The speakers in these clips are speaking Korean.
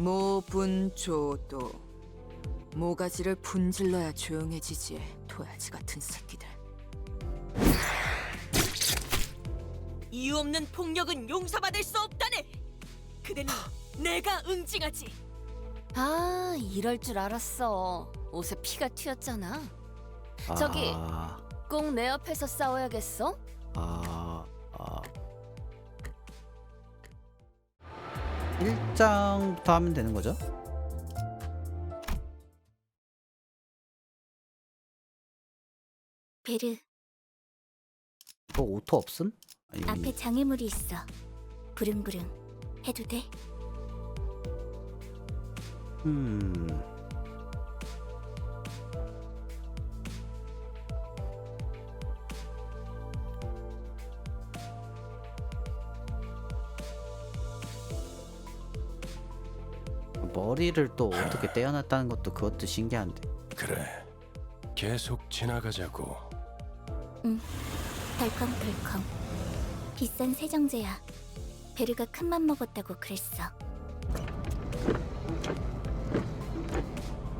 모분조도 모가지를 분질러야 조용해지지. 도야지 같은 새끼들. 이유 없는 폭력은 용서받을 수 없다네. 그대는 내가 응징하지. 아, 이럴 줄 알았어. 옷에 피가 튀었잖아. 저기. 꼭 내 옆에서 싸워야겠어? 일장부터 하면 되는 거죠? 베르, 이거 오토 없음? 아니, 앞에 장애물이 있어. 부릉부릉 해도 돼? 머리를 또 어떻게 떼어놨다는 것도 그것도 신기한데. 그래, 계속 지나가자고. 덜컹덜컹. 비싼 세정제야. 베르가 큰맘 먹었다고 그랬어.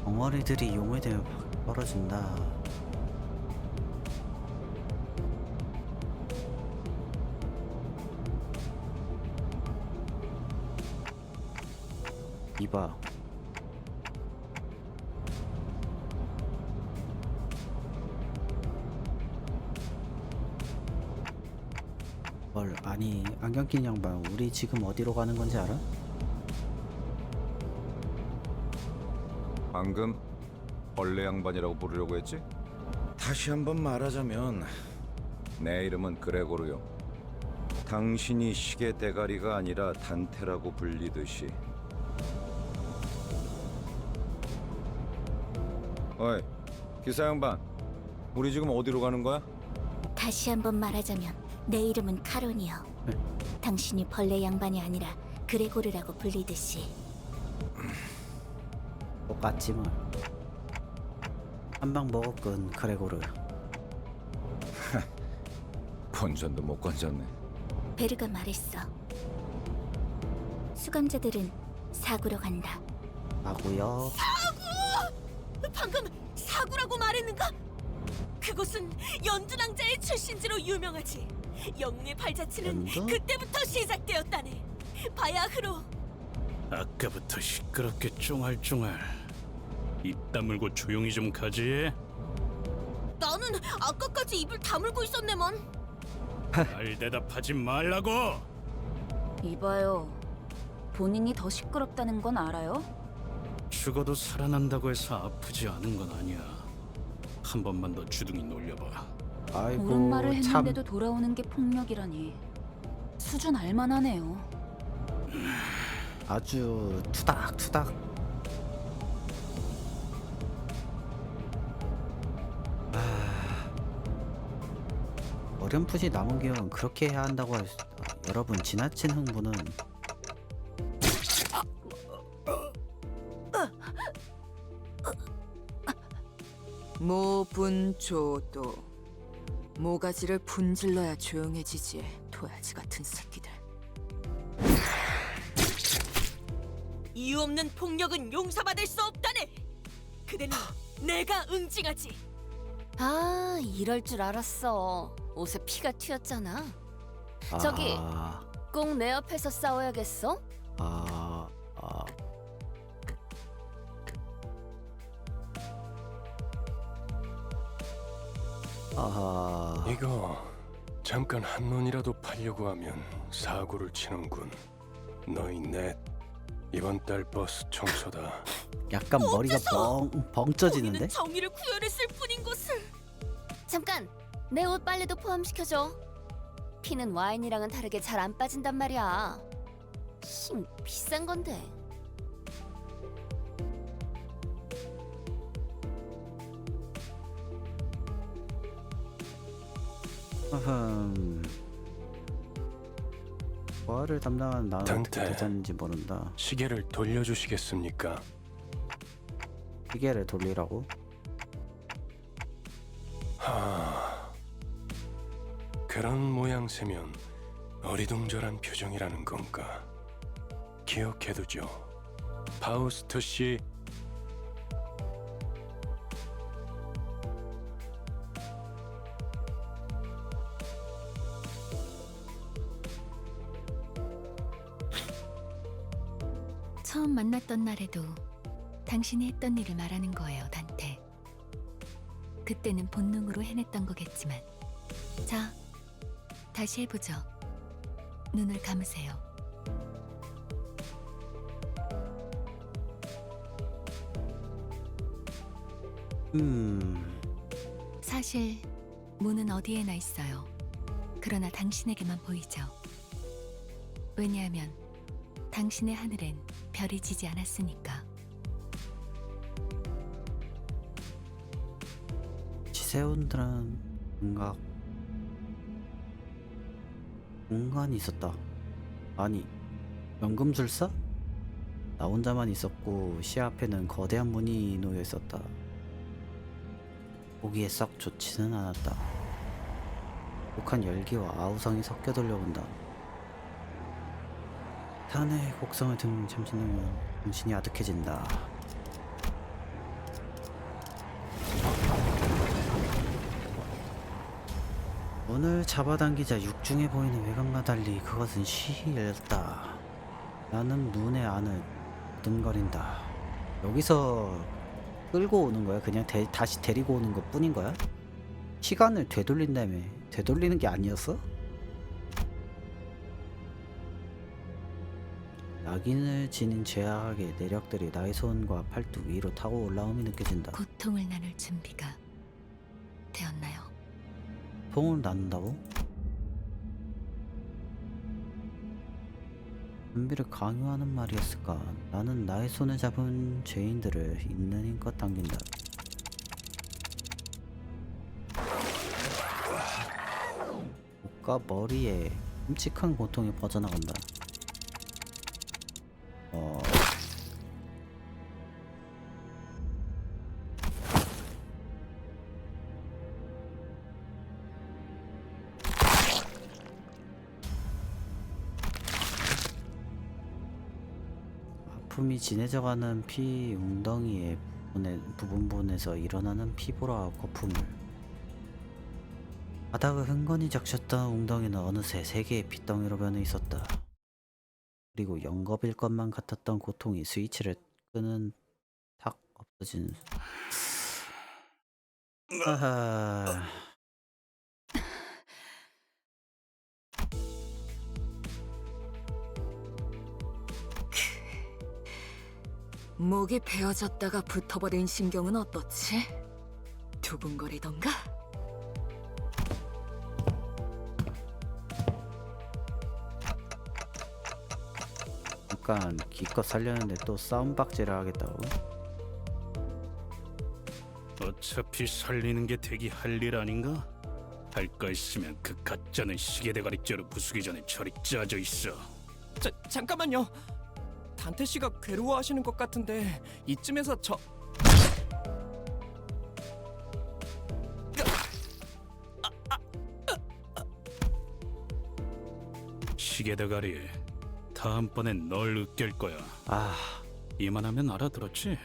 덩어리들이 용에 대해 떨어진다. 이봐. 뭘 아니 안경 낀 양반, 우리 지금 어디로 가는 건지 알아? 방금 벌레 양반이라고 부르려고 했지? 다시 한번 말하자면 내 이름은 그레고르요. 당신이 시계 대가리가 아니라 단테라고 불리듯이. 어이, 기사 양반, 우리 지금 어디로 가는 거야? 다시 한번 말하자면 내 이름은 카론이요. 당신이 벌레 양반이 아니라 그레고르라고 불리듯이. 똑같지 뭐. 한 방 먹었군 그레고르. 본전도 못 건졌네. 베르가 말했어. 수감자들은 사구로 간다. 하고요. 방금 사구라고 말했는가? 그곳은 연두낭자의 출신지로 유명하지. 영웅의 발자취는 연두? 그때부터 시작되었다네. 바야흐로. 아까부터 시끄럽게 쫑알쫑알. 입 다물고 조용히 좀 가지. 나는 아까까지 입을 다물고 있었네만. 말 대답하지 말라고. 이봐요. 본인이 더 시끄럽다는 건 알아요? 죽어도 살아난다고 해서 아프지 않은 건 아니야. 한 번만 더 주둥이 놀려봐. 옳은 말을 아이고 참. 했는데도 돌아오는 게 폭력이라니. 수준 알만하네요. 아주 투닥투닥. 어렴풋이 남은 기억은 그렇게 해야 한다고 여러분, 지나친 흥분은 모분조도 모가지를 분질러야 조용해지지. 도야지 같은 새끼들. 이유 없는 폭력은 용서받을 수 없다네. 그대는 내가 응징하지. 아, 이럴 줄 알았어. 옷에 피가 튀었잖아. 저기. 꼭 내 옆에서 싸워야겠어? 아하. 이거 잠깐 한눈이라도 파려고 하면 사고를 치는군. 너희 넷 이번 달 버스 청소다. 약간 머리가 벙쪄지는데? 우리는 정의를 구현했을 뿐인 것을. 잠깐! 내 옷 빨래도 포함시켜줘. 피는 와인이랑은 다르게 잘 안 빠진단 말이야. 비싼 건데. 뭐를 담당하는 나는 어떻게 단테. 되자는지 모른다. 시계를 돌려주시겠습니까? 시계를 돌리라고? 그런 모양새면 어리둥절한 표정이라는 건가? 기억해두죠. 파우스트 씨. 처음 만났던 날에도 당신이 했던 일을 말하는 거예요, 단테. 그때는 본능으로 해냈던 거겠지만. 자, 다시 해보죠. 눈을 감으세요. 사실 문은 어디에나 있어요. 그러나 당신에게만 보이죠. 왜냐하면 당신의 하늘엔 별이 지지 않았으니까. 지새우들은 뭔가 공간이 있었다. 아니, 연금술사? 나 혼자만 있었고 시야 앞에는 거대한 문이 놓여 있었다. 보기에 썩 좋지는 않았다. 독한 열기와 아우성이 섞여 들려온다. 탄의 곡성을 등 잠시 놓으면 정신이 아득해진다. 문을 잡아당기자 육중해 보이는 외관과 달리 그것은 쉬이 열렸다. 나는 문의 안을 든거린다. 여기서 끌고 오는 거야? 그냥 다시 데리고 오는 것 뿐인 거야? 시간을 되돌린다며. 되돌리는 게 아니었어? 낙인을 지닌 죄악의 내력들이 나의 손과 팔뚝 위로 타고 올라옴이 느껴진다. 고통을 나눌 준비가 되었나요? 통을 나눈다고? 준비를 강요하는 말이었을까? 나는 나의 손을 잡은 죄인들을 있는 힘껏 당긴다. 목과 머리에 끔찍한 고통이 퍼져나간다. 아픔이 진해져가는 피 웅덩이의 부분에서 일어나는 피보라 거품을. 바닥을 흥건히 적셨던 웅덩이는 어느새 세 개의 핏덩이로 변해 있었다. 그리고 영겁일 것만 같았던 고통이 스위치를 끄는 탁 없어지는. 아하. 목이 베어졌다가 붙어버린 신경은 어떻지? 두근거리던가? 잠깐 기껏 살려는데 또 싸움박질을 하겠다고? 어차피 살리는 게 되기 할 일 아닌가? 할 거 있으면 그 가짜는 시계대가리째로 부수기 전에 저리 짜져 있어. 잠깐만요. 단테 씨가 괴로워하시는 것 같은데 이쯤에서 시계대가리, 다음번엔 널 으깰 거야. 아, 이만하면 알아들었지?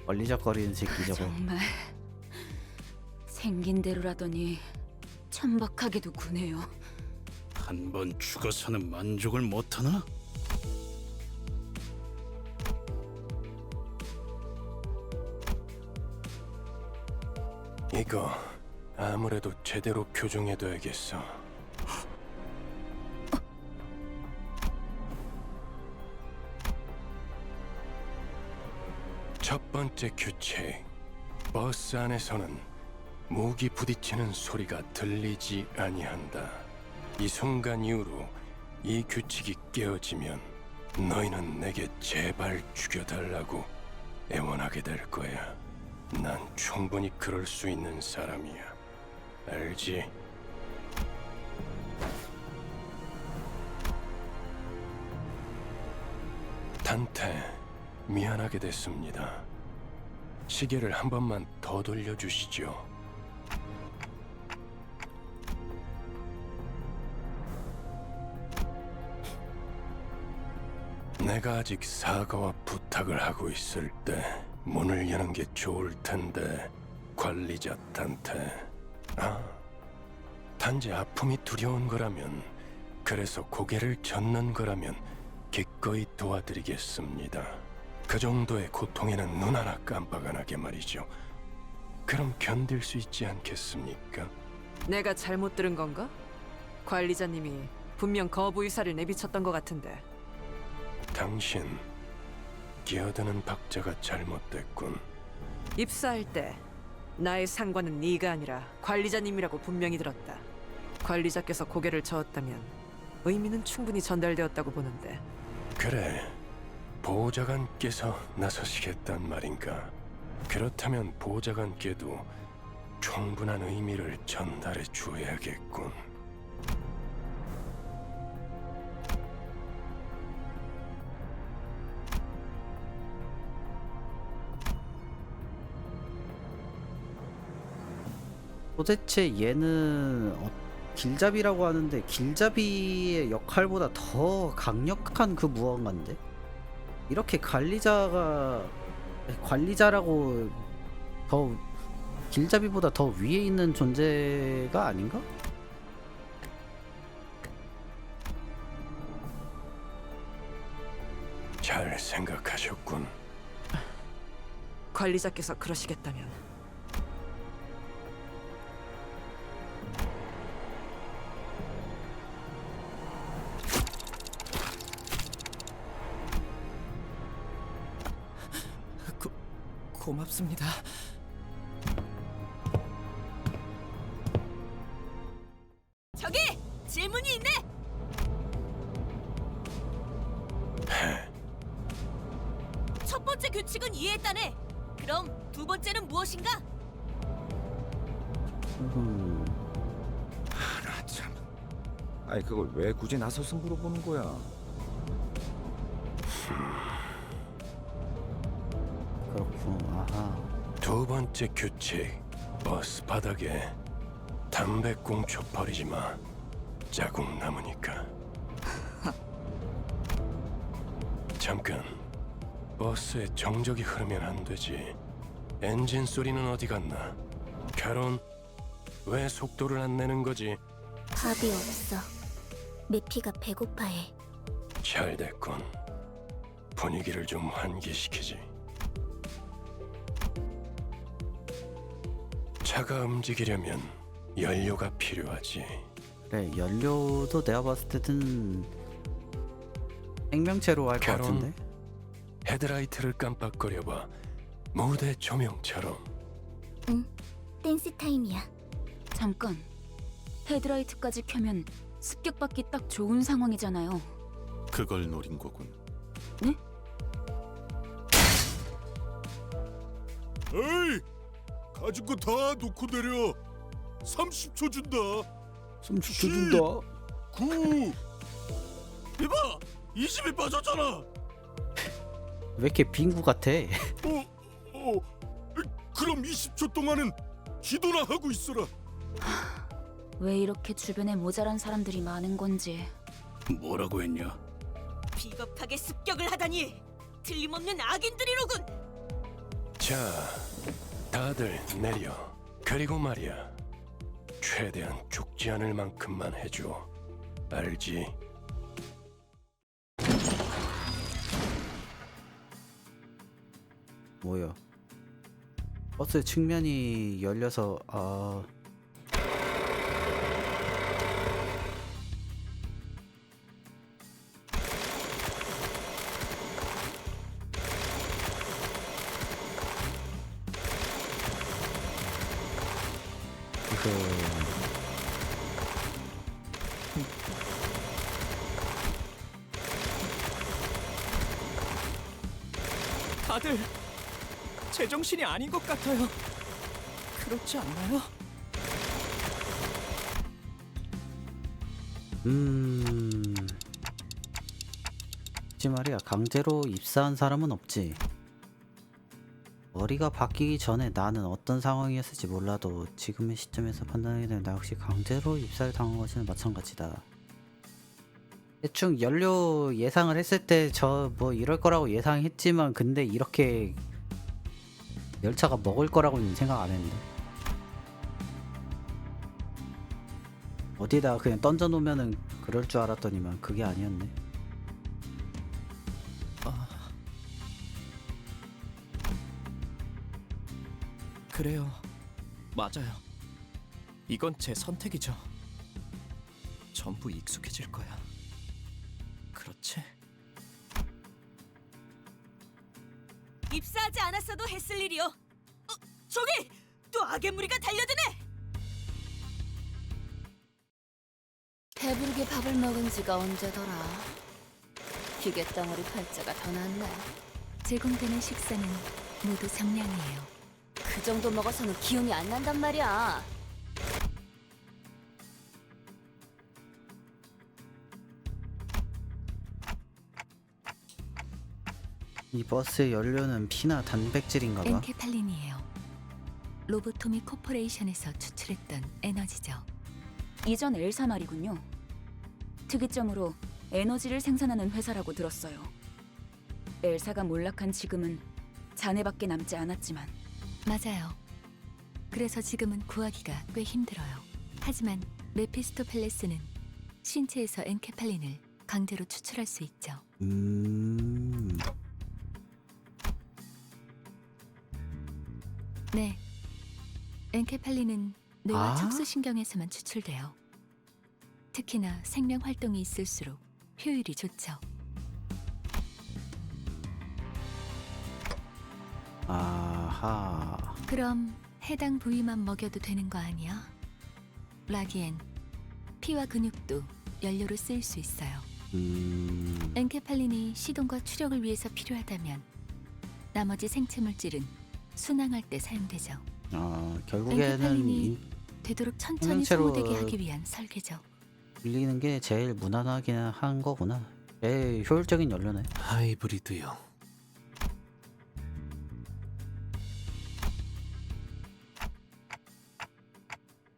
얼리적거리는 새끼 저거. 정말 생긴 대로라더니 천박하게도 구네요. 한 번 죽어서는 만족을 못하나? 이거 아무래도 제대로 교정해둬야겠어. 첫 번째 규칙. 버스 안에서는 무기 부딪히는 소리가 들리지 아니한다. 이 순간 이후로 이 규칙이 깨어지면 너희는 내게 제발 죽여달라고 애원하게 될 거야. 난 충분히 그럴 수 있는 사람이야. 알지? 단테, 미안하게 됐습니다. 시계를 한 번만 더 돌려주시죠. 내가 아직 사과와 부탁을 하고 있을 때 문을 여는 게 좋을 텐데. 관리자 단테. 단지 아픔이 두려운 거라면, 그래서 고개를 젓는 거라면 기꺼이 도와드리겠습니다. 그 정도의 고통에는 눈 하나 깜빡 안 하게 말이죠. 그럼 견딜 수 있지 않겠습니까? 내가 잘못 들은 건가? 관리자님이 분명 거부 의사를 내비쳤던 것 같은데. 당신, 끼어드는 박자가 잘못됐군. 입사할 때 나의 상관은 네가 아니라 관리자님이라고 분명히 들었다. 관리자께서 고개를 저었다면 의미는 충분히 전달되었다고 보는데. 그래, 보좌관께서 나서시겠단 말인가? 그렇다면 보좌관께도 충분한 의미를 전달해 주어야겠군. 도대체 얘는 길잡이라고 하는데 길잡이의 역할보다 더 강력한 그 무언가인데? 이렇게 관리자라고 더 길잡이보다 더 위에 있는 존재가 아닌가? 잘 생각하셨군. 관리자께서 그러시겠다면 고맙습니다. 저기! 질문이 있네! 첫 번째 규칙은 이해했다네. 그럼 두 번째는 무엇인가? 나 참. 아니 그걸 왜 굳이 나서서 물어보는 거야? 그렇군. 아하. 두 번째 규칙, 버스 바닥에 담배꽁초 버리지 마. 자국 남으니까. 잠깐, 버스에 정적이 흐르면 안 되지. 엔진 소리는 어디 갔나? 캐론, 왜 속도를 안 내는 거지? 밥이 없어. 메피가 배고파해. 잘 됐군. 분위기를 좀 환기시키지. 차가 움직이려면 연료가 필요하지. 그래, 연료도 내가 봤을 때는 생명체로 할 것 캐론, 같은데? 헤드라이트를 깜빡거려봐. 무대 조명처럼. 응, 댄스 타임이야. 잠깐. 헤드라이트까지 켜면 습격받기 딱 좋은 상황이잖아요. 그걸 노린 거군. 네? 에이! 가진 거 다 놓고 내려. 30초 준다. 30초 준다. 9. 이봐! 20이 빠졌잖아. 왜 이렇게 빙구 같아? 그럼 20초 동안은 기도나 하고 있어라. 왜 이렇게 주변에 모자란 사람들이 많은 건지. 뭐라고 했냐? 비겁하게 습격을 하다니. 틀림없는 악인들이로군. 자, 다들 내려. 그리고 말이야, 최대한 죽지 않을 만큼만 해줘. 알지? 뭐야? 버스 측면이 열려서 다들 제정신이 아닌 것 같아요. 그렇지 않나요? 그치 말이야. 강제로 입사한 사람은 없지. 머리가 바뀌기 전에 나는 어떤 상황이었을지 몰라도 지금의 시점에서 판단하게 되면 나 역시 강제로 입사를 당한 것이나 마찬가지다. 대충 연료 예상을 했을 때 저 뭐 이럴 거라고 예상했지만 근데 이렇게 열차가 먹을 거라고는 생각 안 했는데 어디다 그냥 던져 놓으면은 그럴 줄 알았더니만 그게 아니었네. 그래요. 맞아요. 이건 제 선택이죠. 전부 익숙해질 거야. 그렇지? 입사하지 않았어도 했을 일이요. 저기 또 악의 무리가 달려드네. 배부르게 밥을 먹은 지가 언제더라. 기계 덩어리 팔자가 더 낫네. 제공되는 식사는 모두 정량이에요. 그 정도 먹어서는 기운이 안 난단 말이야. 이 버스의 연료는 피나 단백질인가 봐. 엔케팔린이에요. 로보토미 코퍼레이션에서 추출했던 에너지죠. 이전 엘사 말이군요. 특이점으로 에너지를 생산하는 회사라고 들었어요. 엘사가 몰락한 지금은 잔해밖에 남지 않았지만 맞아요. 그래서 지금은 구하기가 꽤 힘들어요. 하지만 메피스토펠레스는 신체에서 엔케팔린을 강제로 추출할 수 있죠. 네. 엔케팔린은 뇌와 척수신경에서만 추출돼요. 특히나 생명 활동이 있을수록 효율이 좋죠. 아하. 그럼 해당 부위만 먹여도 되는 거 아니야? 라기엔 피와 근육도 연료로 쓰일 수 있어요. 엔케팔린이 시동과 추력을 위해서 필요하다면 나머지 생체 물질은 순항할 때 사용되죠. 결국에는 엔케팔린이 되도록 천천히 생명체로 소모되게 하기 위한 설계죠. 빌리는 게 제일 무난하긴 한 거구나. 제일 효율적인 연료네. 하이브리드요.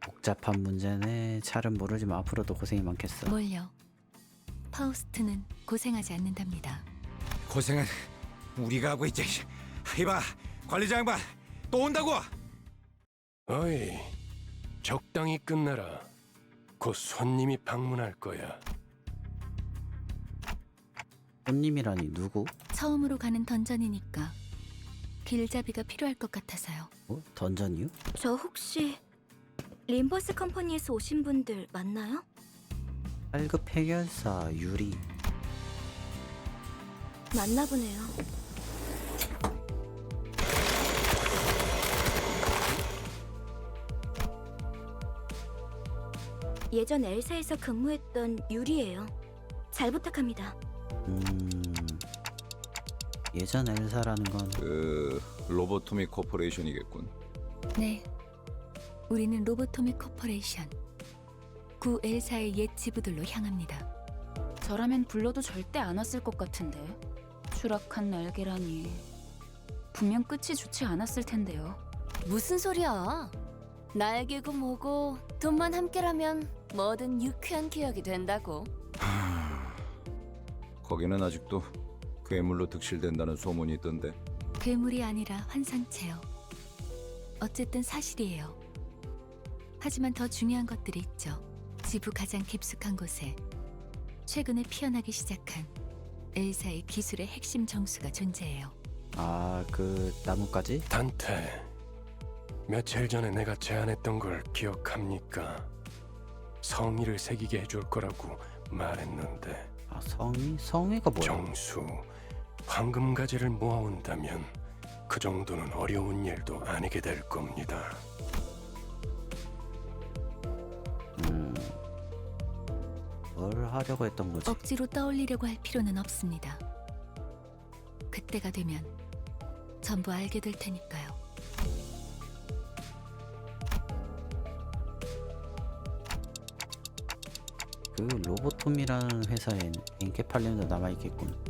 복잡한 문제네. 잘은 모르지만 앞으로도 고생이 많겠어. 뭘요? 파우스트는 고생하지 않는답니다. 고생은 우리가 하고 있지. 이봐, 관리자 양반 또 온다고. 어이, 적당히 끝내라. 곧 손님이 방문할 거야. 손님이라니 누구? 처음으로 가는 던전이니까 길잡이가 필요할 것 같아서요. 던전이요? 저 혹시 림버스 컴퍼니에서 오신 분들 맞나요? 팔급 해결사 유리. 맞나 보네요. 예전 엘사에서 근무했던 유리예요. 잘 부탁합니다. 예전 엘사라는 건 그 로보토미 코퍼레이션이겠군. 네. 우리는 로보토미 코퍼레이션. 구 엘사의 옛 지부들로 향합니다. 저라면 불러도 절대 안 왔을 것 같은데. 추락한 날개라니. 분명 끝이 좋지 않았을 텐데요. 무슨 소리야? 날개고 뭐고 돈만 함께라면 뭐든 유쾌한 기억이 된다고. 거기는 아직도 괴물로 득실된다는 소문이 있던데. 괴물이 아니라 환상체요. 어쨌든 사실이에요. 하지만 더 중요한 것들이 있죠. 지부 가장 깊숙한 곳에 최근에 피어나기 시작한 엘사의 기술의 핵심 정수가 존재해요. 그 나뭇가지? 단테, 며칠 전에 내가 제안했던 걸 기억합니까? 성의를 새기게 해줄 거라고 말했는데. 성의? 성의가 뭐야? 정수, 황금가지를 모아온다면 그 정도는 어려운 일도 아니게 될 겁니다. 뭘 하려고 했던 거지? 억지로 떠올리려고 할 필요는 없습니다. 그때가 되면 전부 알게 될 테니까요. 그 로보톰이라는 회사엔 엔케팔린도 남아있겠군.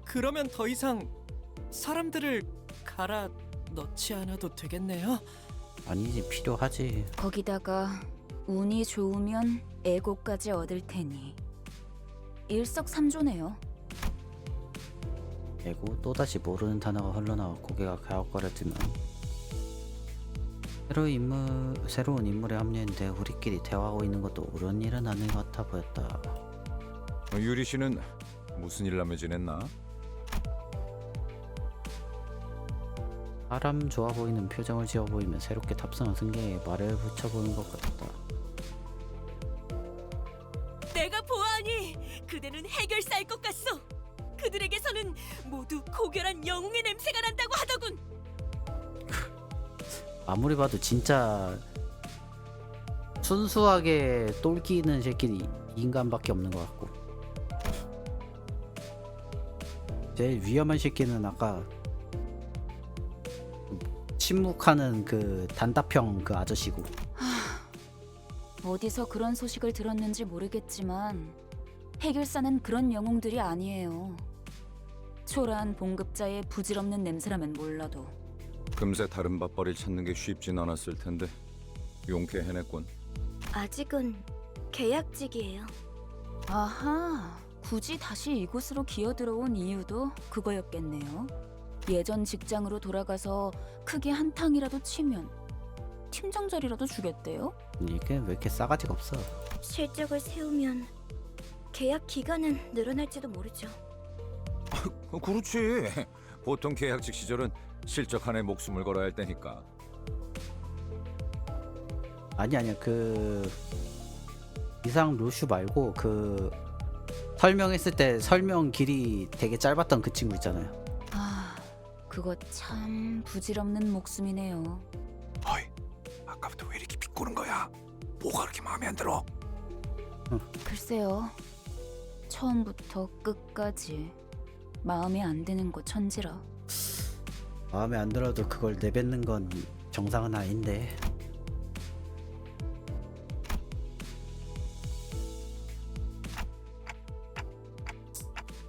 그러면 더 이상 사람들을 갈아 넣지 않아도 되겠네요. 아니지, 필요하지. 거기다가 운이 좋으면 에고까지 얻을 테니 일석삼조네요. 에고 또다시 모르는 단어가 흘러나와 고개가 갸웃거려지며 새로운 인물에 합류했는데 우리끼리 대화하고 있는 것도 옳은 일은 아닌 것 같아 보였다. 유리 씨는 무슨 일 하며 지냈나? 사람 좋아 보이는 표정을 지어 보이며 새롭게 탑승한 승객에게 말을 붙여보는 것 같았다. 내가 보아하니 그대는 해결사일 것 같소. 그들에게서는 모두 고결한 영웅의 냄새가 난다고 하더군. 아무리 봐도 진짜 순수하게 똘끼는 새끼는 인간밖에 없는 것 같고, 제일 위험한 새끼는 아까 침묵하는 그 단답형 그 아저씨고. 어디서 그런 소식을 들었는지 모르겠지만 해결사는 그런 영웅들이 아니에요. 초라한 봉급자의 부질없는 냄새라면 몰라도 금세 다른 밥벌이를 찾는 게 쉽진 않았을 텐데 용케 해냈군. 아직은 계약직이에요. 아하, 굳이 다시 이곳으로 기어들어온 이유도 그거였겠네요. 예전 직장으로 돌아가서 크게 한탕이라도 치면 팀장 자리라도 주겠대요? 이게 왜 이렇게 싸가지가 없어. 실적을 세우면 계약 기간은 늘어날지도 모르죠. 그렇지. 보통 계약직 시절은 실적 하나에 목숨을 걸어야 할 때니까. 아니야 그 이상 루슈 말고 그 설명했을 때 설명 길이 되게 짧았던 그 친구 있잖아요. 아, 그거 참 부질없는 목숨이네요. 어이, 아까부터 왜 이렇게 비꼬는 거야? 뭐가 그렇게 마음에 안 들어? 글쎄요, 처음부터 끝까지 마음에 안 드는 거 천지라. 마음에 안 들어도 그걸 내뱉는 건 정상은 아닌데.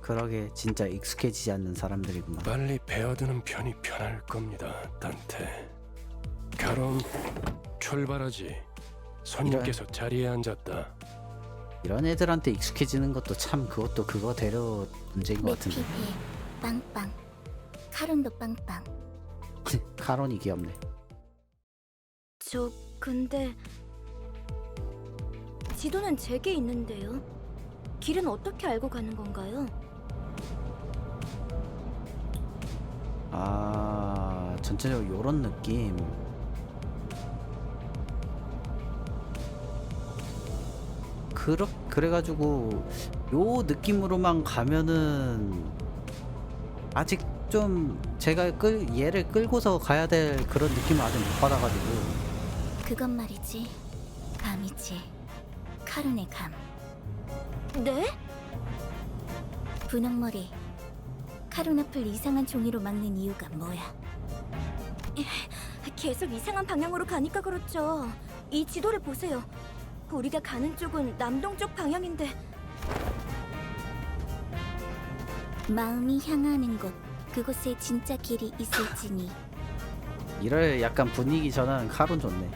그러게 진짜 익숙해지지 않는 사람들이구나. 빨리 배어드는 편이 편할 겁니다, 단테. 가론, 출발하지. 손님께서 자리에 앉았다. 이런 애들한테 익숙해지는 것도 참 그것도 그거대로 문제인 것 같은데. 메피비 빵빵. 카론도 빵빵. 카론이 귀엽네. 저 근데 지도는 제게 있는데요. 길은 어떻게 알고 가는 건가요? 아, 전체적으로 요런 느낌. 그래가지고 요 느낌으로만 가면은 아직 좀 제가 얘를 끌고서 가야 될 그런 느낌을 아직 못 받아가지고. 그건 말이지. 감이지. 카론의 감. 네? 분홍머리. 카론 앞을 이상한 종이로 막는 이유가 뭐야? 계속 이상한 방향으로 가니까 그렇죠. 이 지도를 보세요. 우리가 가는 쪽은 남동쪽 방향인데. 마음이 향하는 곳, 그곳에 진짜 길이 있을지니. 이럴 약간 분위기 전환 카론 좋네.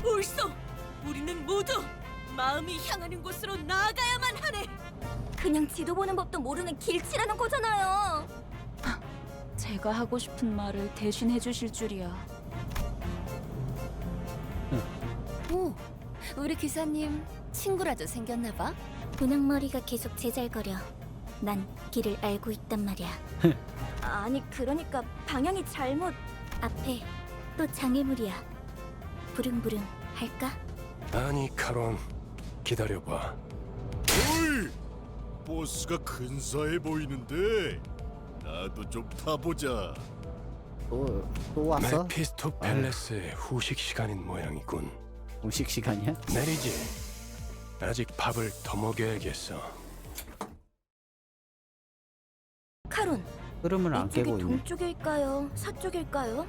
옳소. 우리는 모두 마음이 향하는 곳으로 나아가야만 하네. 그냥 지도 보는 법도 모르는 길치라는 거잖아요. 제가 하고 싶은 말을 대신 해주실 줄이야. 오, 우리 기사님 친구라도 생겼나 봐. 분홍머리가 계속 제잘거려. 난 길을 알고 있단 말이야. 아니 그러니까 방향이 잘못. 앞에 또 장애물이야. 부릉부릉 할까? 아니, 카론, 기다려봐. 어이! 버스가 근사해 보이는데 나도 좀 타보자. 또 왔어? 메피스토 팰레스의 후식 시간인 모양이군. 음식 시간이야? 내리지. 아직 밥을 더 먹여야겠어. 카론, 흐름을 안 이쪽이 깨고 있네. 동쪽일까요? 서쪽일까요?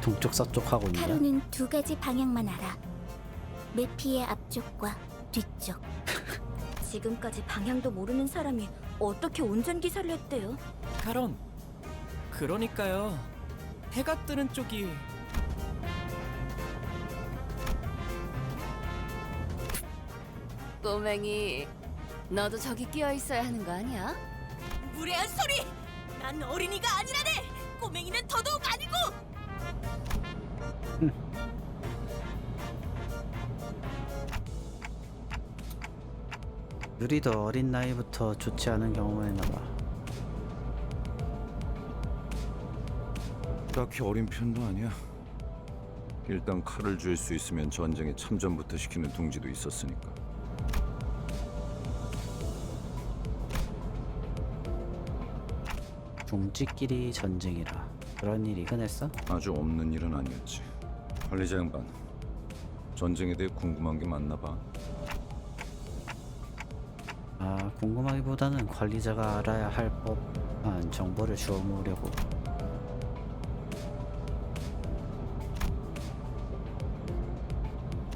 동쪽 서쪽 하고 있네. 카론은 두 가지 방향만 알아. 메피의 앞쪽과 뒤쪽. 지금까지 방향도 모르는 사람이 어떻게 운전기사를 했대요? 가론. 그러니까요. 해가 뜨는 쪽이 꼬맹이, 너도 저기 끼어 있어야 하는 거 아니야? 무례한 소리! 난 어린이가 아니라네! 꼬맹이는 더더욱 아니고! 유리도 어린 나이부터 좋지 않은 경험을 했나봐. 딱히 어린 편도 아니야. 일단 칼을 줄 수 있으면 전쟁에 참전부터 시키는 둥지도 있었으니까. 둥지끼리 전쟁이라 그런 일이 흔했어? 아주 없는 일은 아니었지. 관리자 양반, 전쟁에 대해 궁금한 게 많나 봐. 아, 궁금하기보다는 관리자가 알아야 할 법한 정보를 주워 모으려고.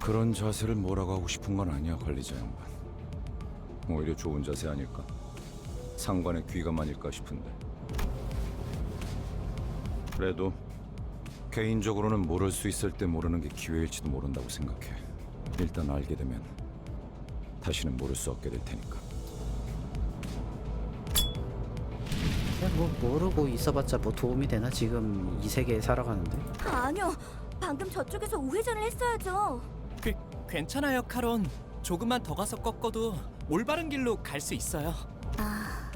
그런 자세를 뭐라고 하고 싶은 건 아니야, 관리자 양반. 오히려 좋은 자세 아닐까? 상관의 귀감아닐까 싶은데. 그래도 개인적으로는 모를 수 있을 때 모르는 게 기회일지도 모른다고 생각해. 일단 알게 되면 다시는 모를 수 없게 될 테니까. 그냥 뭐 모르고 있어봤자 뭐 도움이 되나? 지금 이 세계에 살아가는데. 아니요. 방금 저쪽에서 우회전을 했어야죠. 괜찮아요, 카론. 조금만 더 가서 꺾어도 올바른 길로 갈 수 있어요. 아,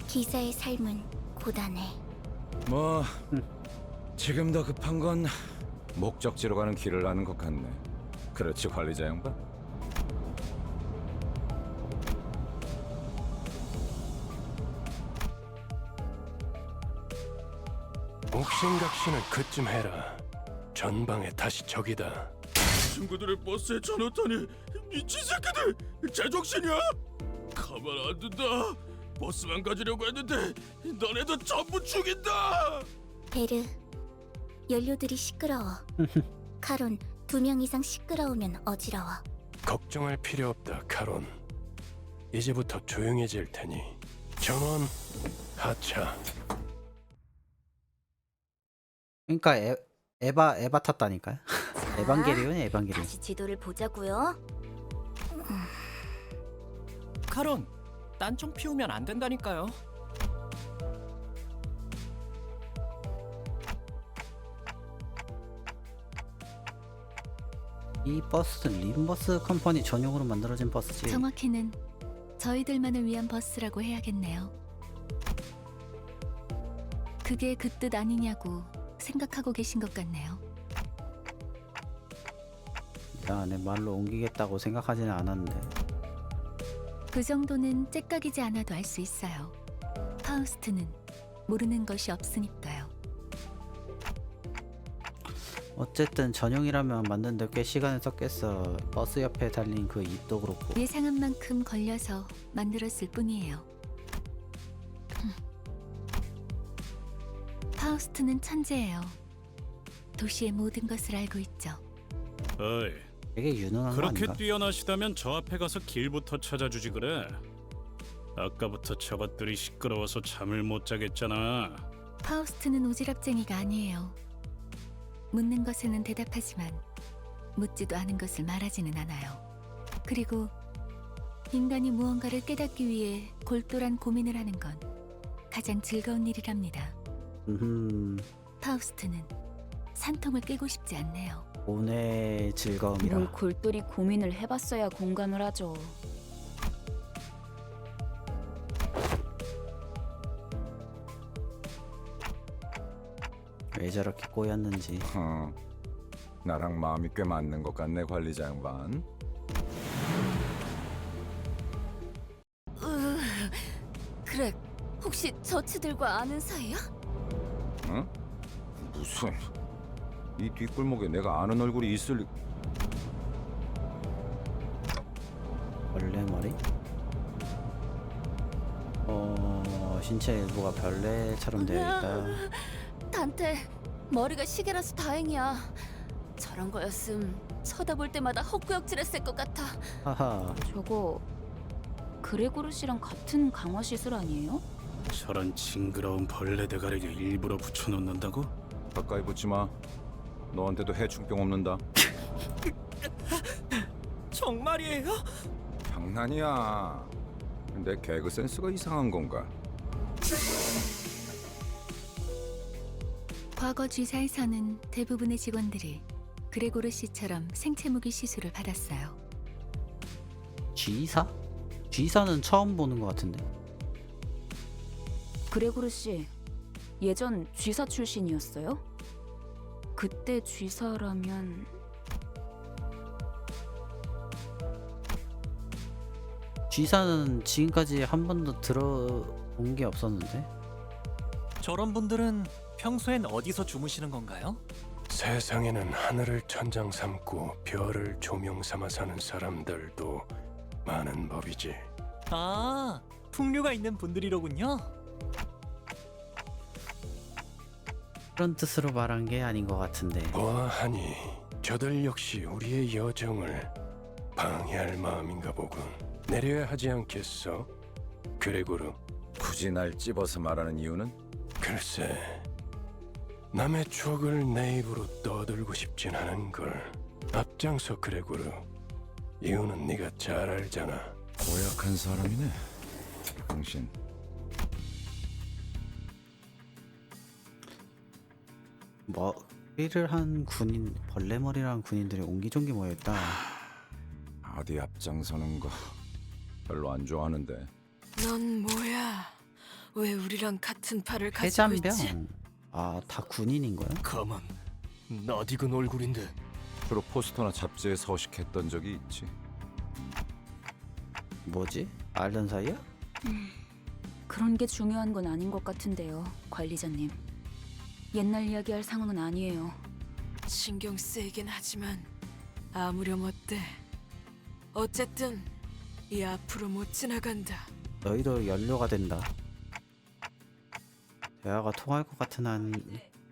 기사의 삶은 고단해. 뭐 지금 더 급한 건 목적지로 가는 길을 아는 것 같네. 그렇지, 관리자 양반? 옥신각신을 그쯤 해라. 전방에 다시 적이다. 친구들의 버스에 전화타니 미친 새끼들! 제정신이야? 가만 안 둔다. 버스만 가지려고 했는데 너네도 전부 죽인다. 베르, 연료들이 시끄러워. 카론, 2명 이상 시끄러우면 어지러워. 걱정할 필요 없다, 카론. 이제부터 조용해질 테니 전원 하차. 그러니까 에바 탔다니까요. 에반게리온이 에반게리온. 다시 지도를 보자고요. 카론, 딴청 피우면 안 된다니까요. 이 버스는 림버스 컴퍼니 전용으로 만들어진 버스지. 정확히는 저희들만을 위한 버스라고 해야겠네요. 그게 그 뜻 아니냐고 생각하고 계신 것 같네요. 야, 내 말로 옮기겠다고 생각하지는 않았는데. 그 정도는 째깍이지 않아도 알 수 있어요. 파우스트는 모르는 것이 없으니까요. 어쨌든 전용이라면 만드는데 꽤 시간을 썼겠어. 버스 옆에 달린 그 입도 그렇고. 예상한 만큼 걸려서 만들었을 뿐이에요. 파우스트는 천재예요. 도시의 모든 것을 알고 있죠. 어이, 되게 유능한 거 그렇게 아닌가? 뛰어나시다면 저 앞에 가서 길부터 찾아주지 그래. 아까부터 저것들이 시끄러워서 잠을 못 자겠잖아. 파우스트는 오지랖쟁이가 아니에요. 묻는 것에는 대답하지만 묻지도 않은 것을 말하지는 않아요. 그리고 인간이 무언가를 깨닫기 위해 골똘한 고민을 하는 건 가장 즐거운 일이랍니다. 파우스트는 산통을 깨고 싶지 않네요. 오늘 즐거움이라. 뭘 골똘히 고민을 해봤어야 공감을 하죠. 왜 저렇게 꼬였는지. 나랑 마음이 꽤 맞는 것 같네, 관리자 양반. 그래, 혹시 저치들과 아는 사이야? 응? 무슨? 이 뒷골목에 내가 아는 얼굴이 있을 리... 벌레 머리? 신체 일부가 벌레처럼 되어 있다. 단테, 머리가 시계라서 다행이야. 저런 거였음 쳐다볼 때마다 헛구역질했을 것 같아. 하하. 저거 그레고르시랑 같은 강화 시술 아니에요? 저런 징그러운 벌레 대가리를 일부러 붙여놓는다고? 가까이 붙지 마. 너한테도 해충병 없는다. 정말이에요? 장난이야. 내 개그 센스가 이상한 건가? 과거 쥐사에서는 대부분의 직원들이 그레고르 씨처럼 생체무기 시술을 받았어요. G사? G사는 처음 보는 것 같은데. 그레고르 씨, 예전 쥐사 출신이었어요? 그때 쥐사라면 G사는 지금까지 한 번도 들어본 게 없었는데. 저런 분들은 평소엔 어디서 주무시는 건가요? 세상에는 하늘을 천장 삼고 별을 조명 삼아 사는 사람들도 많은 법이지. 아, 풍류가 있는 분들이로군요. 그런 뜻으로 말한 게 아닌 것 같은데. 보아하니 저들 역시 우리의 여정을 방해할 마음인가 보군. 내려야 하지 않겠어? 그레고르. 굳이 날 찝어서 말하는 이유는? 글쎄, 남의 추억을 내 입으로 떠들고 싶진 않은 걸. 앞장서 그레고르. 이유는 네가 잘 알잖아. 고약한 사람이네. 당신. 머리를 한 군인, 벌레머리라는 군인들이 옹기종기 모여있다. 어디 앞장서는 거 별로 안 좋아하는데. 넌 뭐야? 왜 우리랑 같은 팔을 가지고 있지? 해잔병. 아, 다 군인인 거야? 가만, 낯익은 얼굴인데. 주로 포스터나 잡지에 서식했던 적이 있지. 뭐지? 알던 사이야? 그런 게 중요한 건 아닌 것 같은데요, 관리자님. 옛날 이야기할 상황은 아니에요. 신경 쓰이긴 하지만 아무렴 어때? 어쨌든 이 앞으로 못 지나간다. 너희도 연료가 된다. 대화가 통할 것 같은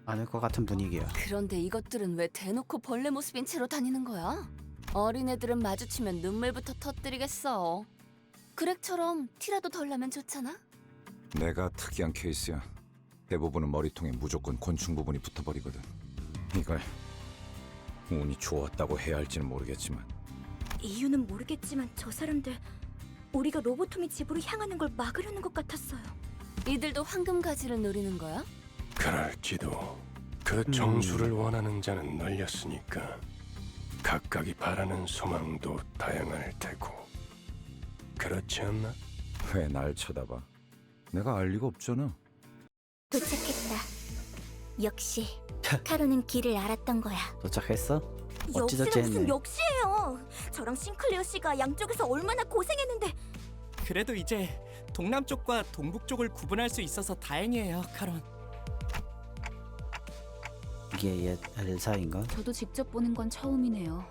않을 것 같은 분위기야. 그런데 이것들은 왜 대놓고 벌레 모습인 채로 다니는 거야? 어린애들은 마주치면 눈물부터 터뜨리겠어. 그렉처럼 티라도 덜 나면 좋잖아? 내가 특이한 케이스야. 대부분은 머리통에 무조건 곤충 부분이 붙어버리거든. 이걸 운이 좋았다고 해야 할지는 모르겠지만 이유는 모르겠지만 저 사람들 우리가 로보토미 집으로 향하는 걸 막으려는 것 같았어요. 이들도 황금 가지를 노리는 거야? 그럴지도. 그 정수를 원하는 자는 널렸으니까 각각이 바라는 소망도 다양할 테고. 그렇지 않나? 왜 날 쳐다봐? 내가 알 리가 없잖아. 도착했다. 역시 카로는 길을 알았던 거야. 도착했어? 역시는 어찌저찌 무슨 했네. 역시예요. 저랑 싱클레어 씨가 양쪽에서 얼마나 고생했는데. 그래도 이제 동남쪽과 동북쪽을 구분할 수 있어서 다행이에요, 카론. 이게 옛 엘사인가? 저도 직접 보는 건 처음이네요.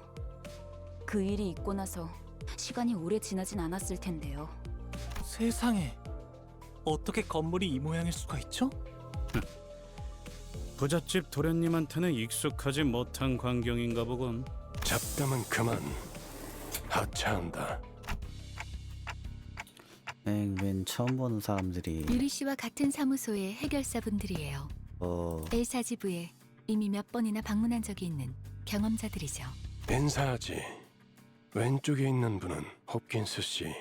그 일이 있고 나서 시간이 오래 지나진 않았을 텐데요. 세상에, 어떻게 건물이 이 모양일 수가 있죠? 부잣집 도련님한테는 익숙하지 못한 광경인가 보군. 잡담은 그만. 하차한다. 웬 처음 보는 사람들이 유리 씨와 같은 사무소의 해결사분들이에요. 엘사 지부에 이미 몇 번이나 방문한 적이 있는 경험자들이죠. 인사하지. 왼쪽에 있는 분은 홉킨스 씨,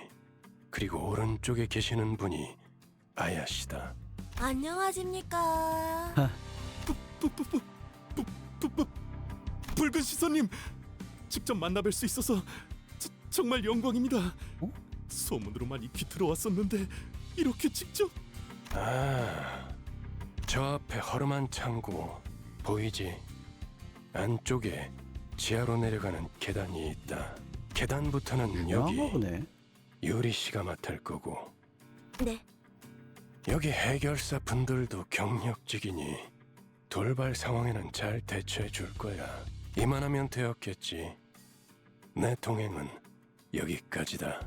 그리고 오른쪽에 계시는 분이 아야 씨다. 안녕하십니까. 붉은 시선님, 직접 만나뵐 수 있어서 정말 영광입니다. 소문으로만 익히 들어왔었는데 이렇게 직접? 아, 저 앞에 허름한 창고 보이지? 안쪽에 지하로 내려가는 계단이 있다. 계단부터는 여기 보네. 유리 씨가 맡을 거고. 네. 여기 해결사 분들도 경력직이니 돌발 상황에는 잘 대처해 줄 거야. 이만하면 되었겠지. 내 동행은 여기까지다.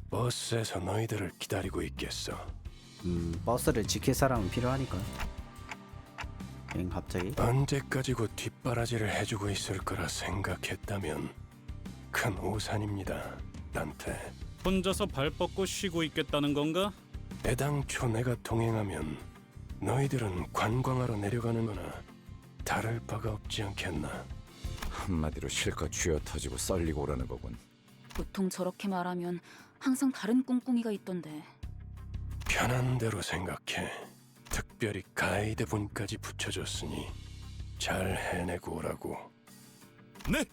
버스에서 너희들을 기다리고 있겠어. 버스를 지킬 사람은 필요하니까. 갑자기? 언제까지고 뒷바라지를 해주고 있을 거라 생각했다면 큰 오산입니다, 단테. 혼자서 발 뻗고 쉬고 있겠다는 건가? 애당초 내가 동행하면 너희들은 관광하러 내려가는 거나 다를 바가 없지 않겠나. 한마디로 실컷 쥐어 터지고 썰리고 오라는 거군. 보통 저렇게 말하면 항상 다른 꿍꿍이가 있던데. 편한 대로 생각해. 특별히 가이드 분까지 붙여줬으니 잘 해내고 오라고. 네,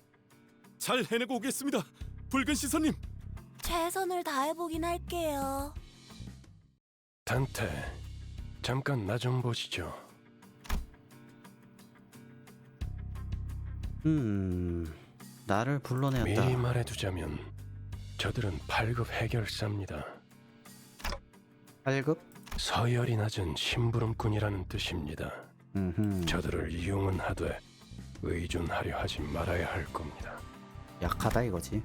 잘 해내고 오겠습니다. 붉은 시선님. 최선을 다해보긴 할게요. 단테, 잠깐 나 좀 보시죠. 나를 불러내었다. 미리 말해두자면 저들은 8급 해결사입니다. 8급? 서열이 낮은 심부름꾼이라는 뜻입니다. 저들을 이용은 하되 의존하려 하지 말아야 할 겁니다. 약하다 이거지.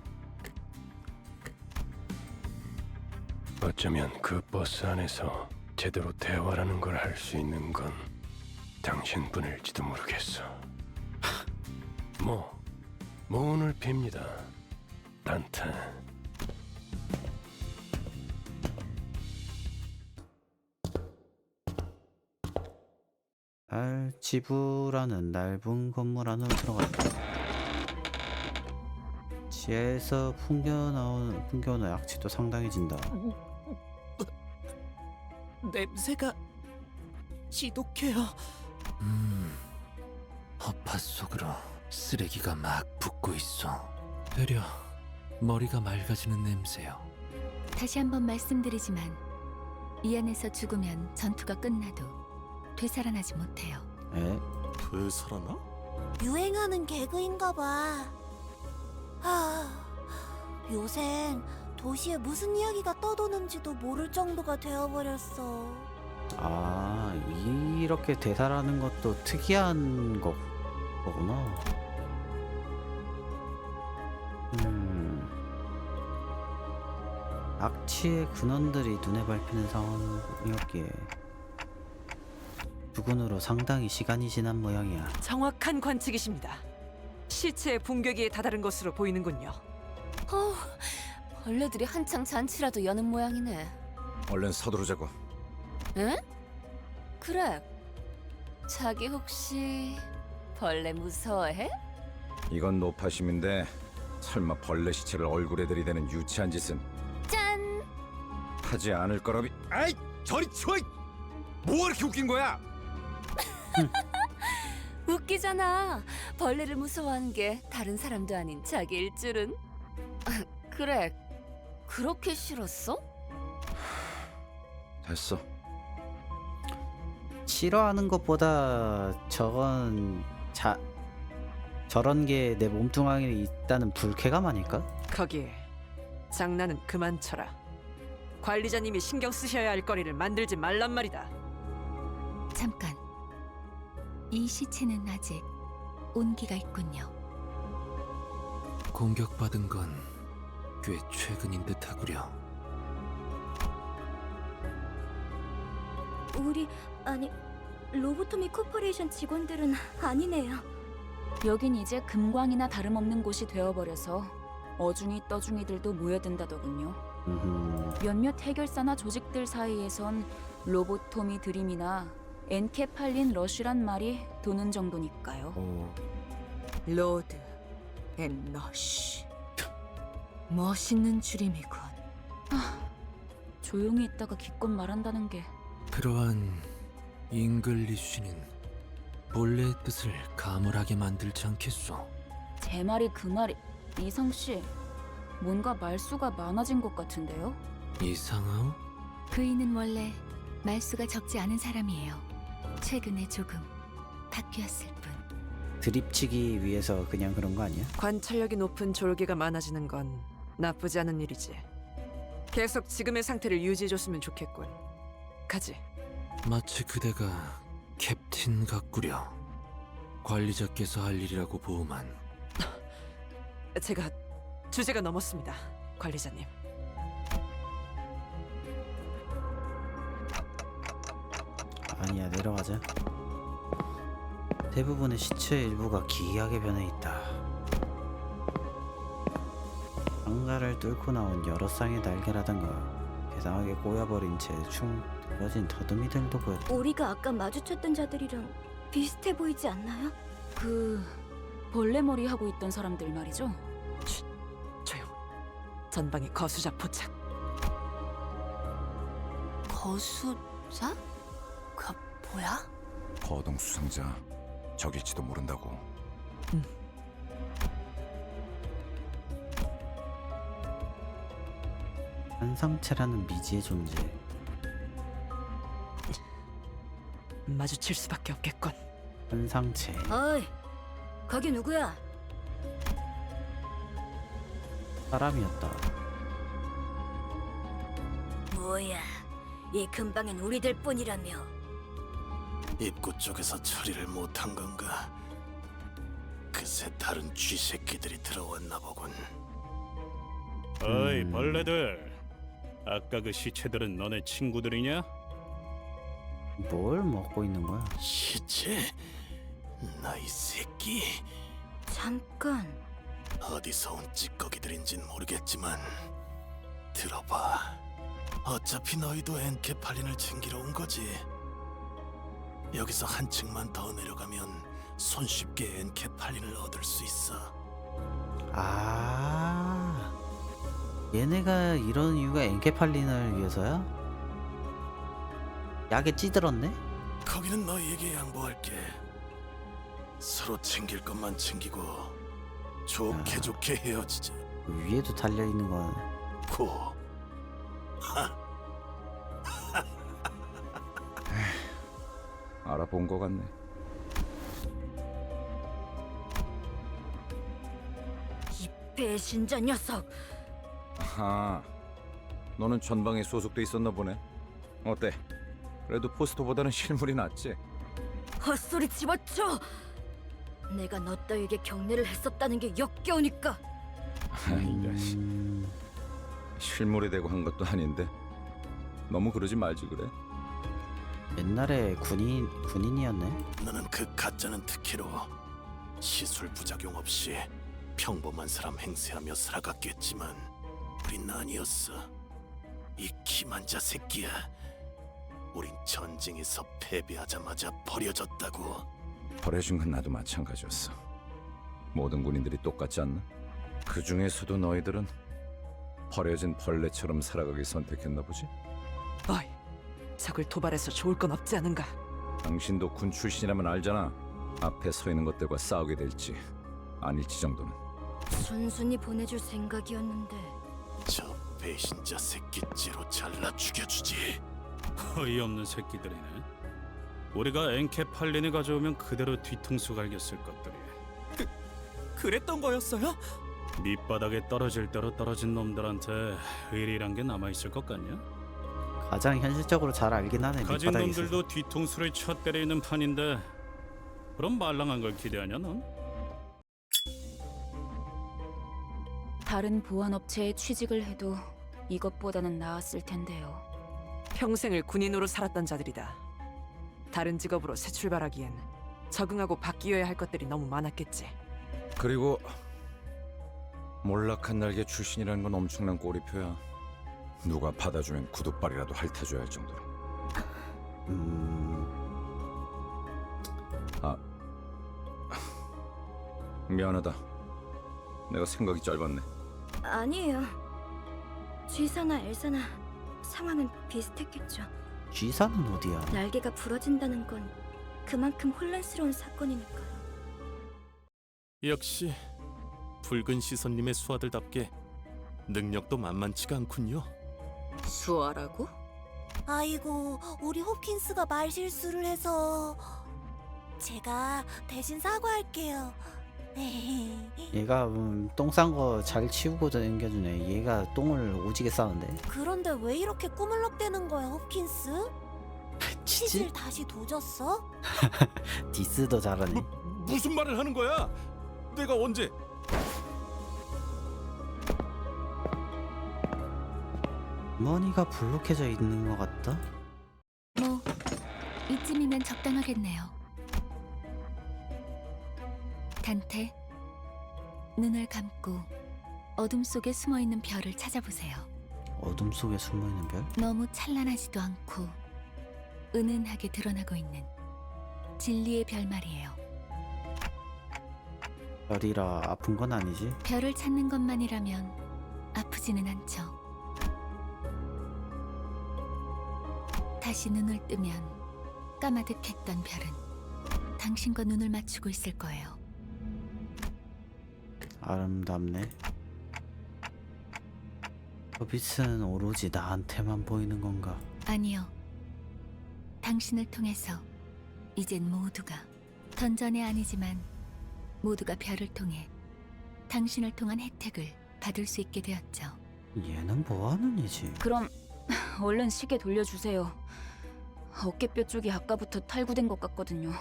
어쩌면 그 버스 안에서 제대로 대화라는 걸 할 수 있는 건 당신뿐일지도 모르겠어. 뭐 오늘 빕니다. 단테. 지부라는 넓은 건물 안으로 들어갔다. 지하에서 풍겨오는 악취도 상당히 진다. 냄새가 지독해요. 허파 속으로 쓰레기가 막 붙고 있어. 되려 머리가 맑아지는 냄새요. 다시 한번 말씀드리지만 이 안에서 죽으면 전투가 끝나도 되살아나지 못해요. 에? 되살아나? 유행하는 개그인가 봐. 요샌 도시에 무슨 이야기가 떠도는지도 모를 정도가 되어버렸어. 아, 이렇게 되살아나는 것도 특이한 거구나. 악취의 근원들이 눈에 밟히는 상황이었기에 부근으로 상당히 시간이 지난 모양이야. 정확한 관측이십니다. 시체의 분격기에 다다른 것으로 보이는군요. 벌레들이 한창 잔치라도 여는 모양이네. 얼른 서두르자고. 응? 그래. 자기 혹시 벌레 무서워해? 이건 노파심인데 설마 벌레 시체를 얼굴에 들이대는 유치한 짓은 짠! 하지 않을 거라비. 아이, 저리 치워! 뭐가 이렇게 웃긴 거야? 웃기잖아. 벌레를 무서워하는 게 다른 사람도 아닌 자기일 줄은. 그래. 그렇게 싫었어? 됐어. 싫어하는 것보다 저런 게 내 몸뚱아리에 있다는 불쾌감 아닐까? 거기에 장난은 그만 쳐라. 관리자님이 신경 쓰셔야 할 거리를 만들지 말란 말이다. 잠깐. 이 시체는 아직 온기가 있군요. 공격받은 건 꽤 최근인 듯하구려. 아니 로보토미 코퍼레이션 직원들은 아니네요. 여긴 이제 금광이나 다름없는 곳이 되어버려서 어중이 떠중이들도 모여든다더군요. 몇몇 해결사나 조직들 사이에선 로보토미 드림이나 엔케팔린 러쉬란 말이 도는 정도니까요. 로드 앤 러쉬. 멋있는 줄임이군. 조용히 있다가 기껏 말한다는 게. 그러한 잉글리쉬는 본래의 뜻을 가물하게 만들지 않겠소. 제 말이 그 말이. 이성 씨, 뭔가 말수가 많아진 것 같은데요? 이상하오? 그이는 원래 말수가 적지 않은 사람이에요. 최근에 조금 바뀌었을 뿐. 드립치기 위해서 그냥 그런 거 아니야? 관찰력이 높은 졸개가 많아지는 건 나쁘지 않은 일이지. 계속 지금의 상태를 유지해줬으면 좋겠군. 가지. 마치 그대가 캡틴 같구려. 관리자께서 할 일이라고 보호만. 제가 주제가 넘었습니다, 관리자님. 아니야, 내려가자. 대부분의 시체의 일부가 기이하게 변해 있다. 상자를 뚫고 나온 여러 쌍의 날개라던가 괴상하게 꼬여버린 채 축 늘어진 더듬이들도 보였다. 우리가 아까 마주쳤던 자들이랑 비슷해 보이지 않나요? 그 벌레머리 하고 있던 사람들 말이죠? 조용. 전방에 거수자 포착. 거수자? 그 뭐야? 거동 수상자 적일지도 모른다고. 한상체라는 미지의 존재. 마주칠 수밖에 없겠군. 한상체. 어이, 거기 누구야? 사람이었다. 뭐야, 이 근방엔 우리들 뿐이라며. 입구 쪽에서 처리를 못한 건가? 그새 다른 쥐새끼들이 들어왔나 보군. 어이 벌레들, 아까 그 시체들은 너네 친구들이냐? 뭘 먹고 있는 거야? 시체? 나이 새끼. 잠깐, 어디서 온 찌꺼기들인진 모르겠지만 들어봐. 어차피 너희도 엔케팔린을 챙기러 온 거지. 여기서 한층만 더 내려가면 손쉽게 엔케팔린을 얻을 수 있어. 아, 얘네가 이런 이유가 엔케팔린을 위해서야? 약에 찌들었네? 거기는 너희에게 양보할게. 서로 챙길 것만 챙기고 좋게 좋게 헤어지자. 위에도 달려있는 건 고. 알아본 거 같네. 이 배신자 녀석. 아하, 너는 전방에 소속돼 있었나 보네. 어때? 그래도 포스터보다는 실물이 낫지? 헛소리 집어쳐. 내가 너 따위에게 경례를 했었다는 게 역겨우니까. 이런 씨. 실물이 되고 한 것도 아닌데 너무 그러지 말지 그래. 옛날에 군인이었네. 너는 그 가짜는 특혜로 시술 부작용 없이 평범한 사람 행세하며 살아갔겠지만 우린 아니었어. 이 기만자 새끼야. 우린 전쟁에서 패배하자마자 버려졌다고. 버려진 건 나도 마찬가지였어. 모든 군인들이 똑같지 않나? 그 중에서도 너희들은 버려진 벌레처럼 살아가길 선택했나 보지? 어이, 적을 도발해서 좋을 건 없지 않은가? 당신도 군 출신이라면 알잖아. 앞에 서 있는 것들과 싸우게 될지 아닐지 정도는. 순순히 보내줄 생각이었는데. 저 배신자 새끼째로 잘라 죽여주지. 어이없는 새끼들이네. 우리가 엔케팔린을 가져오면 그대로 뒤통수 갈겼을 것들이. 그랬던 거였어요? 밑바닥에 떨어질 대로 떨어진 놈들한테 의리란 게 남아있을 것 같냐? 가장 현실적으로 잘 알긴 하네. 가진 밑바닥에 있어서. 놈들도 뒤통수를 쳐 때리는 판인데 그럼 말랑한 걸 기대하냐 넌? 다른 보안업체에 취직을 해도 이것보다는 나았을 텐데요. 평생을 군인으로 살았던 자들이다. 다른 직업으로 새 출발하기엔 적응하고 바뀌어야 할 것들이 너무 많았겠지. 그리고 몰락한 날개 출신이라는 건 엄청난 꼬리표야. 누가 받아주면 구두발이라도 핥아줘야 할 정도로. 아, 미안하다. 내가 생각이 짧았네. 아니에요. 쥐사나 엘사나 상황은 비슷했겠죠. 쥐사는 어디야? 날개가 부러진다는 건 그만큼 혼란스러운 사건이니까요. 역시 붉은 시선님의 수하들답게 능력도 만만치가 않군요. 수아라고? 아이고, 우리 호킨스가 말실수를 해서 제가 대신 사과할게요. 얘가 똥 싼 거 잘 치우고 당겨주네. 얘가 똥을 오지게 싸는데. 그런데 왜 이렇게 꾸물럭대는 거야, 호킨스? 치지? 다시 도졌어? 디스도 잘하네. 무슨 말을 하는 거야? 내가 언제? 머니가 블록해져 있는 것 같다. 뭐 이쯤이면 적당하겠네요. 단테, 눈을 감고 어둠 속에 숨어있는 별을 찾아보세요. 어둠 속에 숨어있는 별? 너무 찬란하지도 않고 은은하게 드러나고 있는 진리의 별 말이에요. 별이라 아픈 건 아니지? 별을 찾는 것만이라면 아프지는 않죠. 다시 눈을 뜨면 까마득했던 별은 당신과 눈을 맞추고 있을 거예요. 아름답네. 그 빛은 오로지 나한테만 보이는 건가? 아니요. 당신을 통해서 이젠 모두가 던전이 아니지만 모두가 별을 통해 당신을 통한 혜택을 받을 수 있게 되었죠. 얘는 뭐하는 애지? 그럼 얼른 시계 돌려주세요. 어깨뼈 쪽이 아까부터 탈구된 것 같거든요.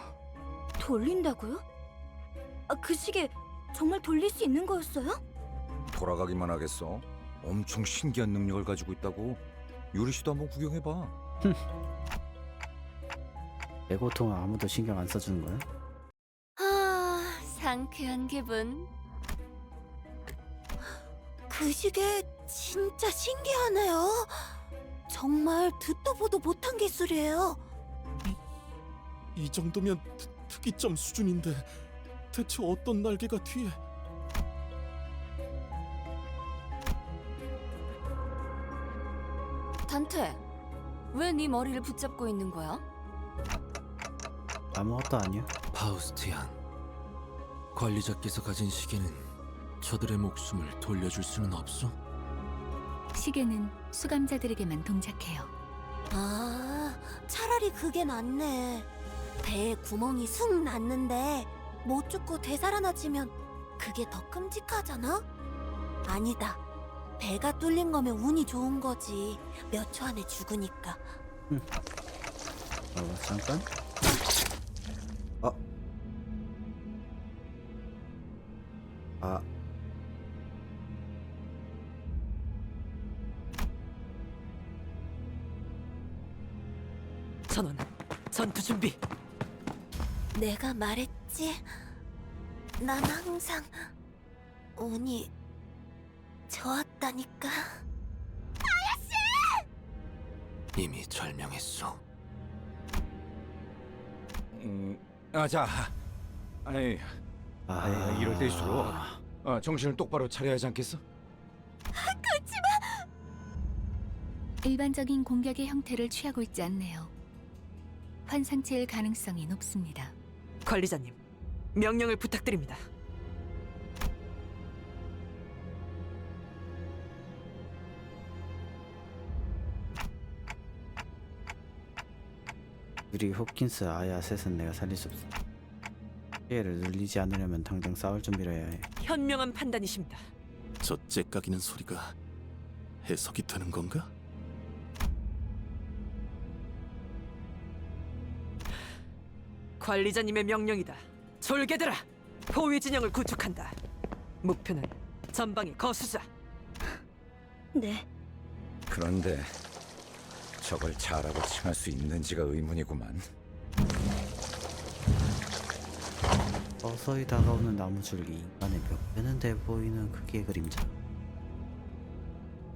돌린다고요? 그 시계 정말 돌릴 수 있는 거였어요? 돌아가기만 하겠어? 엄청 신기한 능력을 가지고 있다고. 유리 씨도 한번 구경해봐. 내 고통은 아무도 신경 안 써주는 거야? 아, 상쾌한 기분. 그 시계 진짜 신기하네요. 정말 듣도 보도 못한 기술이에요. 이 정도면 특이점 수준인데 대체 어떤 날개가 뒤에? 단테, 왜 네 머리를 붙잡고 있는 거야? 아무것도 아니야. 파우스티안, 관리자께서 가진 시계는 저들의 목숨을 돌려줄 수는 없어? 시계는 수감자들에게만 동작해요. 아, 차라리 그게 낫네. 배에 구멍이 숭 났는데 못 죽고 되살아나지면 그게 더 끔찍하잖아? 아니다. 배가 뚫린 거면 운이 좋은 거지. 몇 초 안에 죽으니까. 잠깐. 전원, 전투 준비. 내가 말했지. 난 항상 운이 좋았다니까. 이미 절명했어. 자, 아이, 이럴 때일수록 정신을 똑바로 차려야 하지 않겠어? 일반적인 공격의 형태를 취하고 있지 않네요. 환상체일 가능성이 높습니다. 관리자님, 명령을 부탁드립니다. 유리, 호킨스, 아야 셋은 내가 살릴 수 없어. 피해를 늘리지 않으려면 당장 싸울 준비를 해야 해. 현명한 판단이십니다. 저 째까기는 소리가 해석이 되는 건가? 관리자님의 명령이다. 졸개들아, 포위 진영을 구축한다. 목표는 전방의 거수자. 네. 그런데 저걸 자라고 칭할 수 있는지가 의문이구만. 서서히 다가오는 나무줄기, 인간의 몇 배는 돼 보이는 크기의 그림자.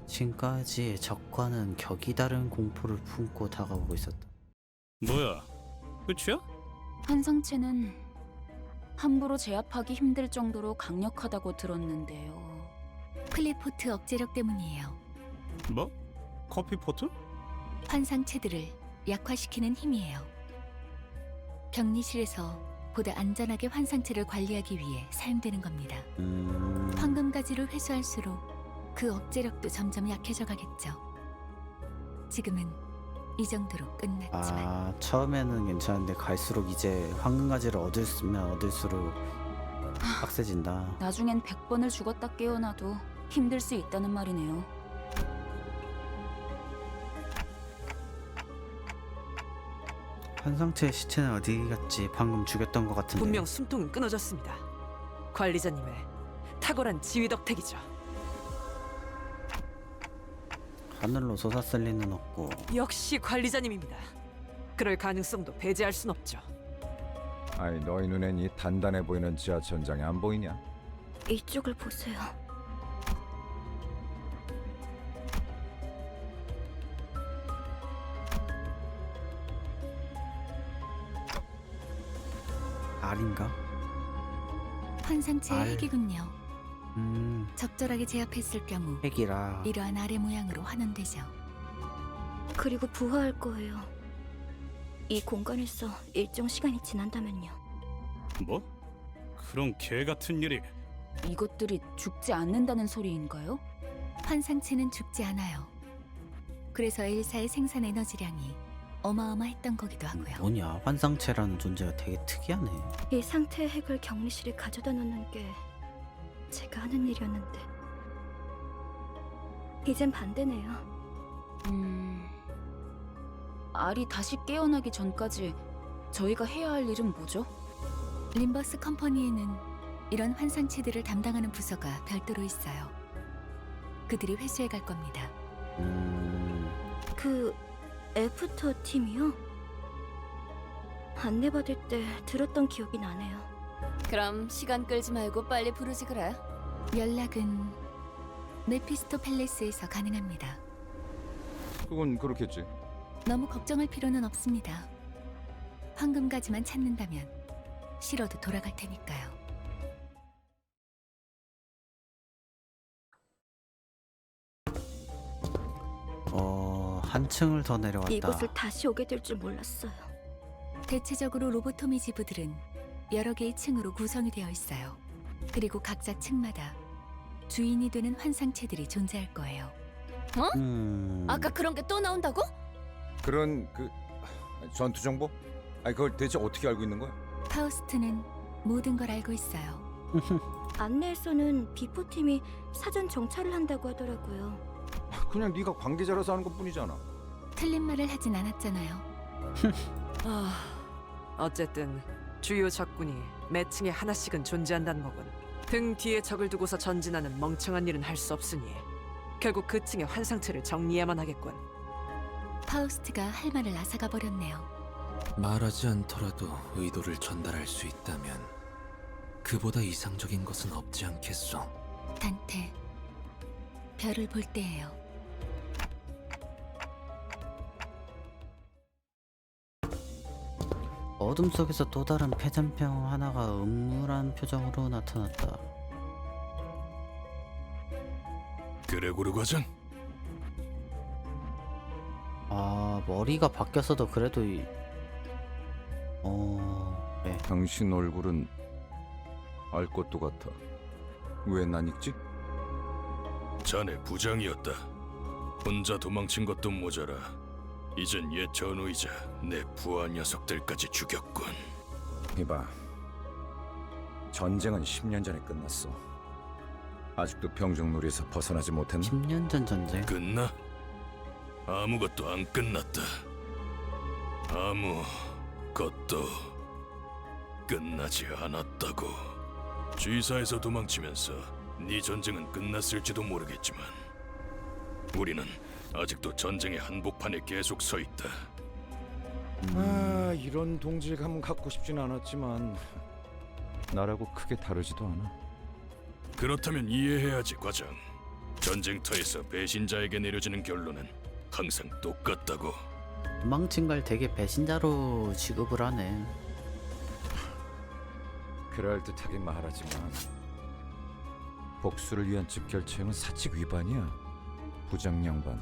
지금까지의 적과는 격이 다른 공포를 품고 다가오고 있었다. 뭐야? 끝이야? 환상체는 함부로 제압하기 힘들 정도로 강력하다고 들었는데요. 클리포트 억제력 때문이에요. 뭐? 커피포트? 환상체들을 약화시키는 힘이에요. 격리실에서 보다 안전하게 환상체를 관리하기 위해 사용되는 겁니다. 황금가지를 회수할수록 그 억제력도 점점 약해져 가겠죠. 지금은 이 정도로 끝났지만 처음에는 괜찮은데 갈수록 이제 황금가지를 얻으면 얻을수록 빡세진다. 나중엔 100번을 죽었다 깨어나도 힘들 수 있다는 말이네요. 환상체의 시체는 어디 갔지? 방금 죽였던 것 같은데. 분명 숨통은 끊어졌습니다. 관리자님의 탁월한 지휘 덕택이죠. 하늘로 솟았을 리는 없고. 역시 관리자님입니다. 그럴 가능성도 배제할 순 없죠. 아이, 너희 눈엔 이 단단해 보이는 지하 천장이 안 보이냐? 이쪽을 보세요. 알인가? 환상체의 알. 핵이군요. 적절하게 제압했을 경우 핵이라. 이러한 아래 모양으로 환원되죠. 그리고 부화할 거예요. 이 공간에서 일정 시간이 지난다면요. 뭐? 그런 개 같은 일이. 이것들이 죽지 않는다는 소리인가요? 환상체는 죽지 않아요. 그래서 엘사의 생산 에너지량이 어마어마했던 거기도 하고요. 뭐냐, 환상체라는 존재가 되게 특이하네. 이 상태의 핵을 격리실에 가져다 놓는 게 제가 하는 일이었는데 이젠 반대네요. 알이 다시 깨어나기 전까지 저희가 해야 할 일은 뭐죠? 림버스 컴퍼니에는 이런 환상체들을 담당하는 부서가 별도로 있어요. 그들이 회수해 갈 겁니다. 그 애프터 팀이요? 안내받을 때 들었던 기억이 나네요. 그럼 시간 끌지 말고 빨리 부르지 그래. 연락은 메피스토 팰레스에서 가능합니다. 그건 그렇겠지. 너무 걱정할 필요는 없습니다. 황금가지만 찾는다면 싫어도 돌아갈 테니까요. 한층을 더 내려왔다. 이곳을 다시 오게 될 줄 몰랐어요. 대체적으로 로보토미 지부들은 여러 개의 층으로 구성이 되어 있어요. 그리고 각자 층마다 주인이 되는 환상체들이 존재할 거예요. 아까 그런 게 또 나온다고? 그런 전투 정보? 아니 그걸 대체 어떻게 알고 있는 거야? 파우스트는 모든 걸 알고 있어요. 안내에서는 비포팀이 사전 정찰을 한다고 하더라고요. 그냥 네가 관계자라서 하는 것뿐이잖아. 틀린 말을 하진 않았잖아요. 어쨌든 주요 적군이 매 층에 하나씩은 존재한다는 거군. 등 뒤에 적을 두고서 전진하는 멍청한 일은 할 수 없으니 결국 그 층의 환상체를 정리해야만 하겠군. 파우스트가 할 말을 앗아가 버렸네요. 말하지 않더라도 의도를 전달할 수 있다면 그보다 이상적인 것은 없지 않겠소. 단테, 별을 볼 때예요. 어둠 속에서 또 다른 폐잔병 하나가 음울한 표정으로 나타났다. 그레고르 과장? 머리가 바뀌었어도 그래도 네. 당신 얼굴은 알 것도 같아. 왜 난 읽지? 자네 부장이었다. 혼자 도망친 것도 모자라 이젠 옛 전우이자 내 부하 녀석들까지 죽였군. 이봐, 전쟁은 10년 전에 끝났어. 아직도 병정놀이에서 벗어나지 못했나? 10년 전 전쟁? 끝나? 아무것도 안 끝났다. 아무것도 끝나지 않았다고. G사에서 도망치면서 네 전쟁은 끝났을지도 모르겠지만 우리는 아직도 전쟁의 한복판에 계속 서 있다. 이런 동질감은 갖고 싶진 않았지만 나라고 크게 다르지도 않아. 그렇다면 이해해야지, 과장. 전쟁터에서 배신자에게 내려지는 결론은 항상 똑같다고. 도망친 걸 되게 배신자로 취급을 하네. 그럴듯하게 말하지만 복수를 위한 즉결처형은 사칙 위반이야. 부장 양반.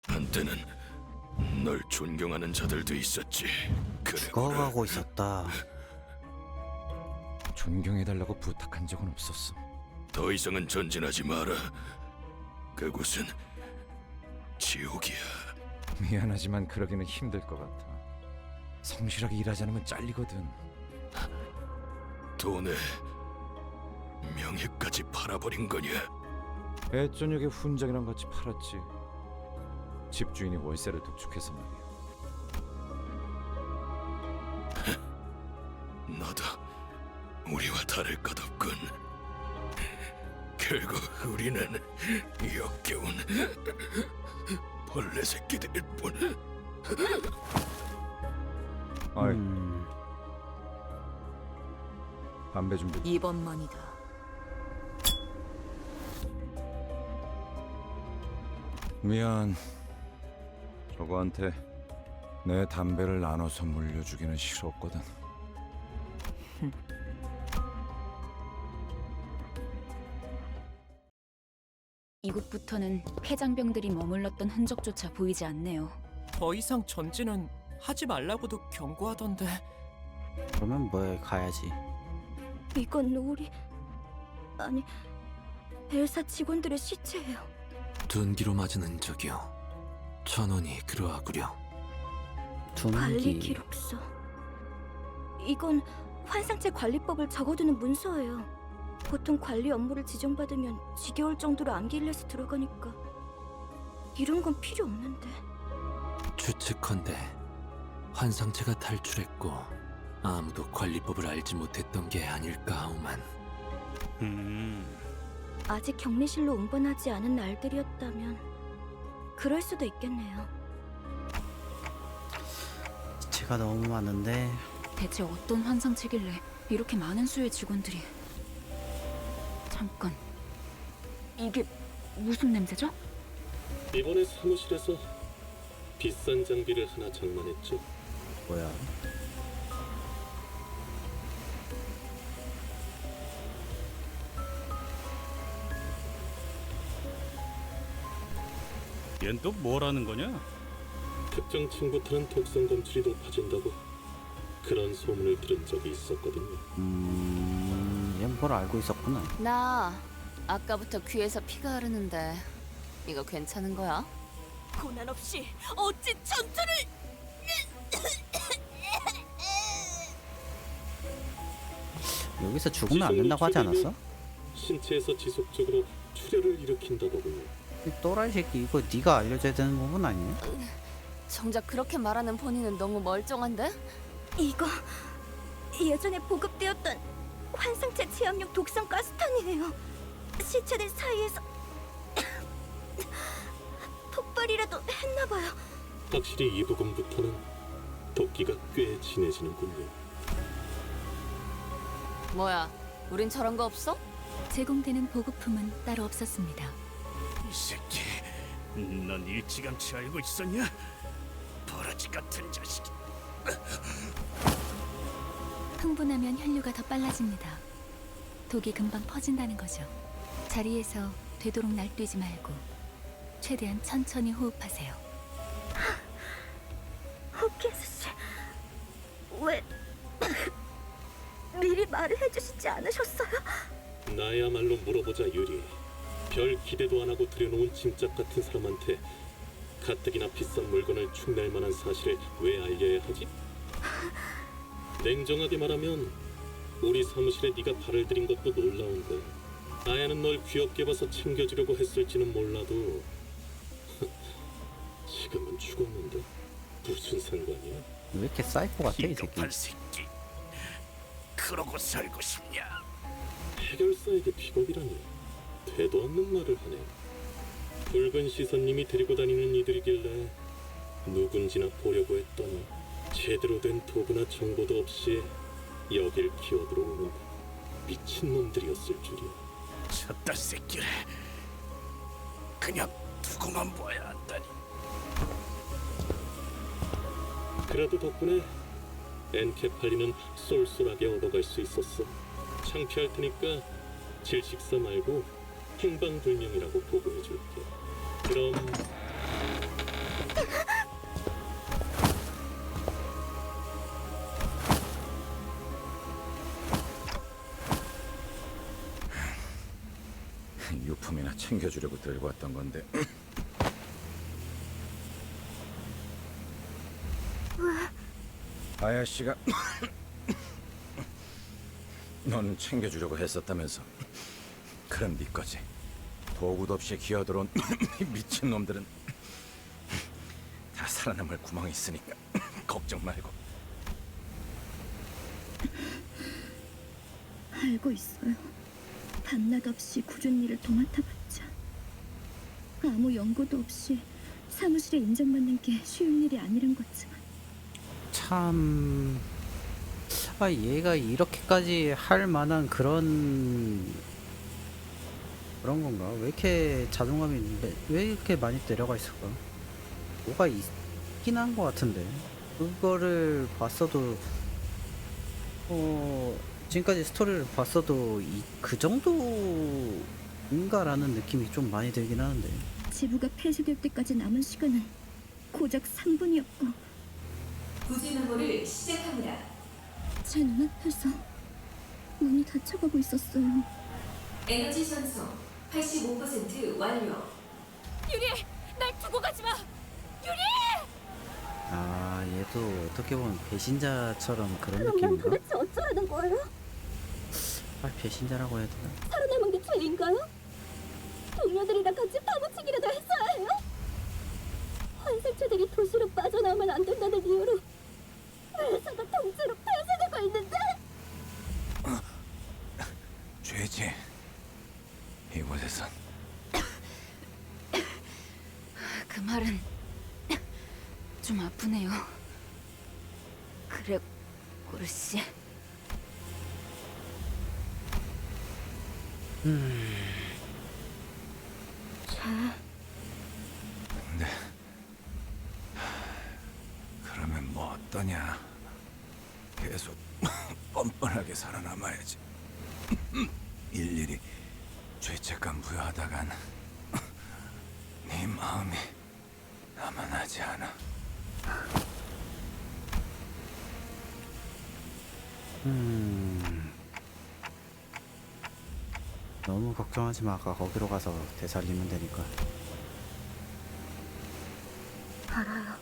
한때는 널 존경하는 자들도 있었지. 죽어가고 있었다. 존경해달라고 부탁한 적은 없었어. 더 이상은 전진하지 마라. 그곳은 지옥이야. 미안하지만 그러기는 힘들 것 같아. 성실하게 일하지 않으면 잘리거든. 돈에 명예까지 팔아버린 거냐? 애저녁에 훈장이랑 같이 팔았지. 집주인이 월세를 독촉해서 말이야. 너도 우리와 다를 것 없군. 결국 우리는 역겨운 벌레 새끼들일 뿐. 아이, 담배 준비. 이번만이다. 미안. 저거한테 내 담배를 나눠서 물려주기는 싫었거든. 이곳부터는 폐장병들이 머물렀던 흔적조차 보이지 않네요. 더 이상 전진은 하지 말라고도 경고하던데. 그러면 뭐해 가야지. 이건 아니 엘사 직원들의 시체예요. 둔기로 맞은 흔적이요. 전원이 그러하구려. 관리 둔기. 기록서. 이건 환상체 관리법을 적어두는 문서예요. 보통 관리 업무를 지정받으면 지겨울 정도로 암기일에서 들어가니까 이런 건 필요 없는데. 추측컨대 환상체가 탈출했고 아무도 관리법을 알지 못했던 게 아닐까 하오만. 아직 격리실로 운반하지 않은 날들이었다면 그럴 수도 있겠네요. 시체가 너무 많은데. 대체 어떤 환상체길래 이렇게 많은 수의 직원들이... 잠깐... 이게 무슨 냄새죠? 이번에 사무실에서 비싼 장비를 하나 장만했죠. 뭐야? 얜 또 뭐라는 거냐? 특정 층부터는 독성 검출이 높아진다고 그런 소문을 들은 적이 있었거든요. 얘 뭘 알고 있었구나. 나 아까부터 귀에서 피가 흐르는데 이거 괜찮은 거야? 고난 없이 어찌 전투를... 여기서 죽으면 안 된다고 하지 않았어? 신체에서 지속적으로 출혈을 일으킨다더군요. 이 또라이 새끼 이거 네가 알려줘야 되는 부분 아니냐? 정작 그렇게 말하는 본인은 너무 멀쩡한데? 이거 예전에 보급되었던 환상체 체압용 독성 가스탄이에요. 시체들 사이에서 폭발이라도 했나봐요. 확실히 이 부분부터는 도끼가 꽤 진해지는군요. 뭐야, 우린 저런 거 없어? 제공되는 보급품은 따로 없었습니다. 이 새끼, 넌 일찌감치 알고 있었냐? 버러지 같은 자식. 흥분하면 혈류가 더 빨라집니다. 독이 금방 퍼진다는 거죠. 자리에서 되도록 날뛰지 말고 최대한 천천히 호흡하세요. 호키스 씨, 왜 미리 말을 해주시지 않으셨어요? 나야말로 물어보자 유리. 별 기대도 안 하고 들여놓은 짐짝 같은 사람한테 가뜩이나 비싼 물건을 축낼 만한 사실을 왜 알려야 하지? 냉정하게 말하면 우리 사무실에 네가 발을 들인 것도 놀라운데 나야는 널 귀엽게 봐서 챙겨주려고 했을지는 몰라도 지금은 죽었는데 무슨 상관이야? 왜 이렇게 사이코 같아 이 새끼? 비겁한 새끼. 그러고 살고 싶냐? 해결사에게 비겁이라니 되도 않는 말을 하네. 붉은 시선님이 데리고 다니는 이들이길래 누군지나 보려고 했더니 제대로 된 도구나 정보도 없이 여길 기어들어오는 미친놈들이었을 줄이야. 쳤다 새끼를 그냥 두고만 봐야 한다니. 그래도 덕분에 엔케팔리는 쏠쏠하게 얻어갈 수 있었어. 창피할 테니까 질식사 말고 행방불명이라고 보고해줄게. 그럼 유품이나 챙겨주려고 들고 왔던 건데. 아야씨가 넌 챙겨주려고 했었다면서. 그럼 네 거지. 도구도 없이 기어들어온 미친놈들은 다 살아남을 구멍이 있으니까 걱정 말고. 알고 있어요. 밤낮 없이 꾸준히 일을 도맡아봤자 아무 연고도 없이 사무실에 인정받는 게 쉬운 일이 아니란 거지만 참... 얘가 이렇게까지 할 만한 그런 건가? 왜 이렇게 자존감이 왜 이렇게 많이 내려가 있을까? 뭐가 있긴 한 것 같은데. 그거를 봤어도 지금까지 스토리를 봤어도 그 정도인가라는 느낌이 좀 많이 들긴 하는데. 지부가 폐쇄될 때까지 남은 시간은 고작 3분이었고 부지 메모를 시작합니다. 제 눈앞에서 문이 닫혀가고 있었어요. 에너지 전송 85% 완료. 유리, 날 두고 가지 마. 유리! 아, 얘도 어떻게 보면 배신자처럼 그런 그럼 난 느낌인가? 도대체 어쩌라는 거예요? 배신자라고 해야 되나? 살아남은 게 죄인가요? 동료들이랑 같이 파묻히기라도 했어야 해요? 환생체들이 도시로 빠져나오면 안 된다는 이유로 회사가 통째로 폐쇄되고 있는데? 죄지. 이곳에선 그 말은 좀 아프네요. 그래, 고르씨. 근데 그러면 뭐 어떠냐? 계속 뻔뻔하게 살아남아야지. 일일이 죄책감 부여하다간 네 마음이 남아나지 않아. 너무 걱정하지 마. 아까 거기로 가서 되살리면 되니까. 알아요.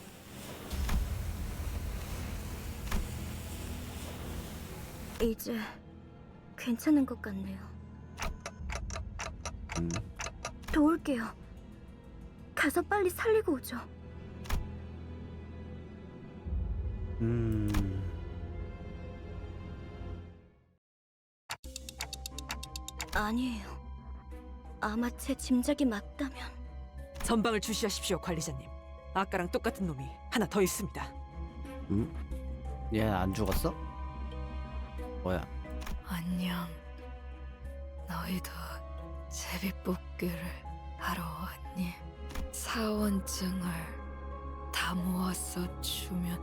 이제 괜찮은 것 같네요. 도울게요. 가서 빨리 살리고 오죠. 아니에요. 아마 제 짐작이 맞다면. 전방을 주시하십시오, 관리자님. 아까랑 똑같은 놈이 하나 더 있습니다. 얘 안 죽었어? 뭐야? 안녕. 너희도 제비뽑기를 하러 왔니? 사원증을 다 모아서 주면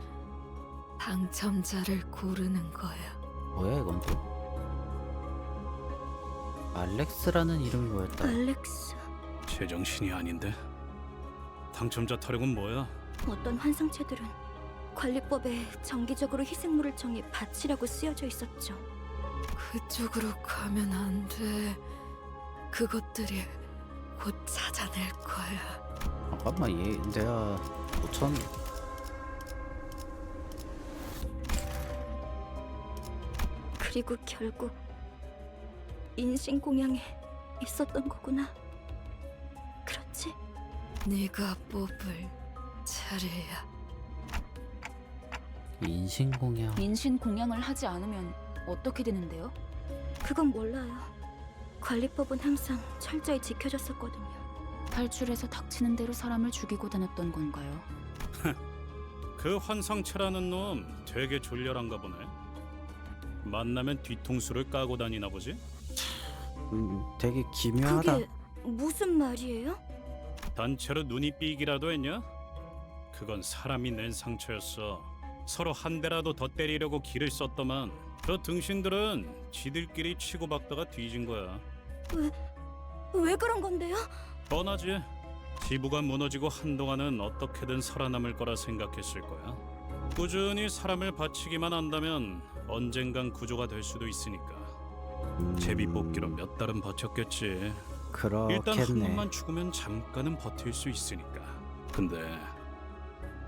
당첨자를 고르는 거야. 뭐야 이건 또? 알렉스라는 이름이 뭐였다? 알렉스. 제정신이 아닌데. 당첨자 타령은 뭐야? 어떤 환상체들은 관리법에 정기적으로 희생물을 정해 바치라고 쓰여져 있었죠. 그쪽으로 가면 안 돼. 그것들이 곧 찾아낼 거야. 잠깐만, 얘 내가 5천. 그리고 결국 인신공양에 있었던 거구나. 그렇지? 네가 뽑을 차례야. 인신공양. 인신공양을 하지 않으면 어떻게 되는데요? 그건 몰라요. 관리법은 항상 철저히 지켜졌었거든요. 탈출해서 닥치는 대로 사람을 죽이고 다녔던 건가요? 그 환상체라는 놈 되게 졸렬한가 보네. 만나면 뒤통수를 까고 다니나 보지? 되게 기묘하다. 그게 무슨 말이에요? 단체로 눈이 삐기라도 했냐? 그건 사람이 낸 상처였어. 서로 한 대라도 더 때리려고 기를 썼더만 저 등신들은 지들끼리 치고받다가 뒤진 거야. 왜 그런 건데요? 뻔하지. 지부가 무너지고 한동안은 어떻게든 살아남을 거라 생각했을 거야. 꾸준히 사람을 바치기만 한다면 언젠간 구조가 될 수도 있으니까. 제비 뽑기로 몇 달은 버텼겠지. 그렇겠네. 일단 한 놈만 죽으면 잠깐은 버틸 수 있으니까. 근데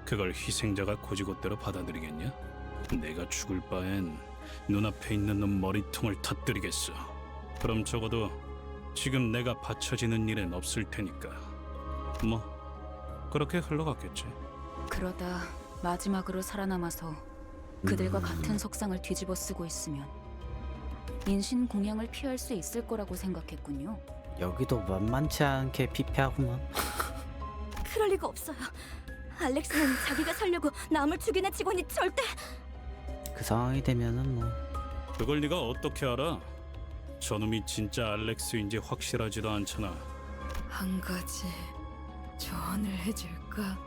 그걸 희생자가 고지고대로 받아들이겠냐? 내가 죽을 바엔 눈앞에 있는 놈 머리통을 터뜨리겠어. 그럼 적어도 지금 내가 받쳐지는 일은 없을 테니까. 뭐 그렇게 흘러갔겠지. 그러다 마지막으로 살아남아서 그들과 같은 석상을 뒤집어 쓰고 있으면 인신공양을 피할 수 있을 거라고 생각했군요. 여기도 만만치 않게 피폐하구만. 그럴 리가 없어요. 알렉스는 자기가 살려고 남을 죽이는 직원이 절대. 그 상황이 되면은 뭐. 그걸 네가 어떻게 알아? 저놈이 진짜 알렉스인지 확실하지도 않잖아. 한 가지 조언을 해줄까?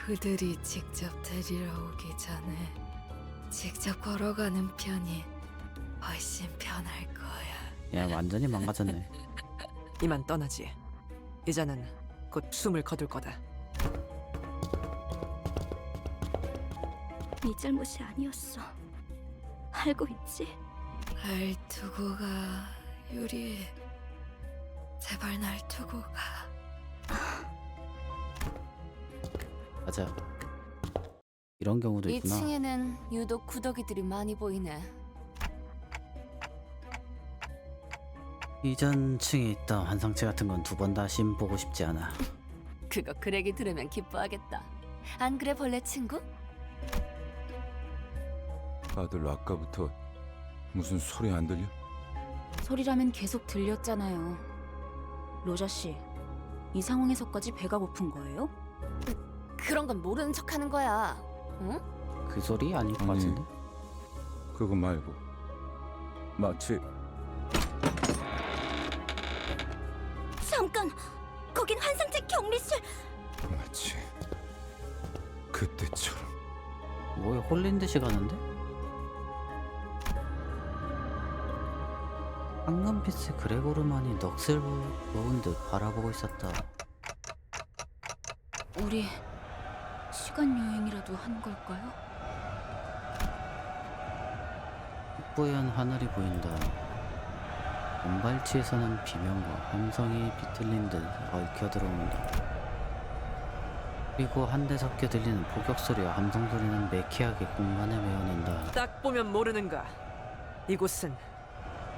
그들이 직접 데리러 오기 전에 직접 걸어가는 편이 훨씬 편할 거야. 야, 완전히 망가졌네. 이만 떠나지. 이자는 곧 숨을 거둘 거다. 네 잘못이 아니었어. 알고 있지? 날 두고 가, 유리. 제발 날 두고 가. 맞아. 이런 경우도 있구나. 2층에는 유독 구더기들이 많이 보이네. 이전 층에 있던 환상체 같은 건 두 번 다시 보고 싶지 않아. 그거 그렉이 들으면 기뻐하겠다. 안 그래 벌레 친구? 다들 아까부터 무슨 소리 안 들려? 소리라면 계속 들렸잖아요. 로자 씨, 이 상황에서까지 배가 고픈 거예요? 그런 건 모르는 척하는 거야. 응? 그 소리 아닐 것 같은데? 그거 말고 마치 잠깐! 거긴 환상체 격리실! 마치 그때처럼. 뭐에 홀린 듯이 가는데? 황금빛의 그레고르만이 넋을 놓은 듯 바라보고 있었다. 우리 시간 여행이라도 한 걸까요? 뿌연 하늘이 보인다. 은발치에서는 비명과 함성이 비틀린 듯 얽혀 들어온다. 그리고 한데 섞여 들리는 포격 소리와 함성 소리는 매캐하게 공간을 메워낸다. 딱 보면 모르는가. 이곳은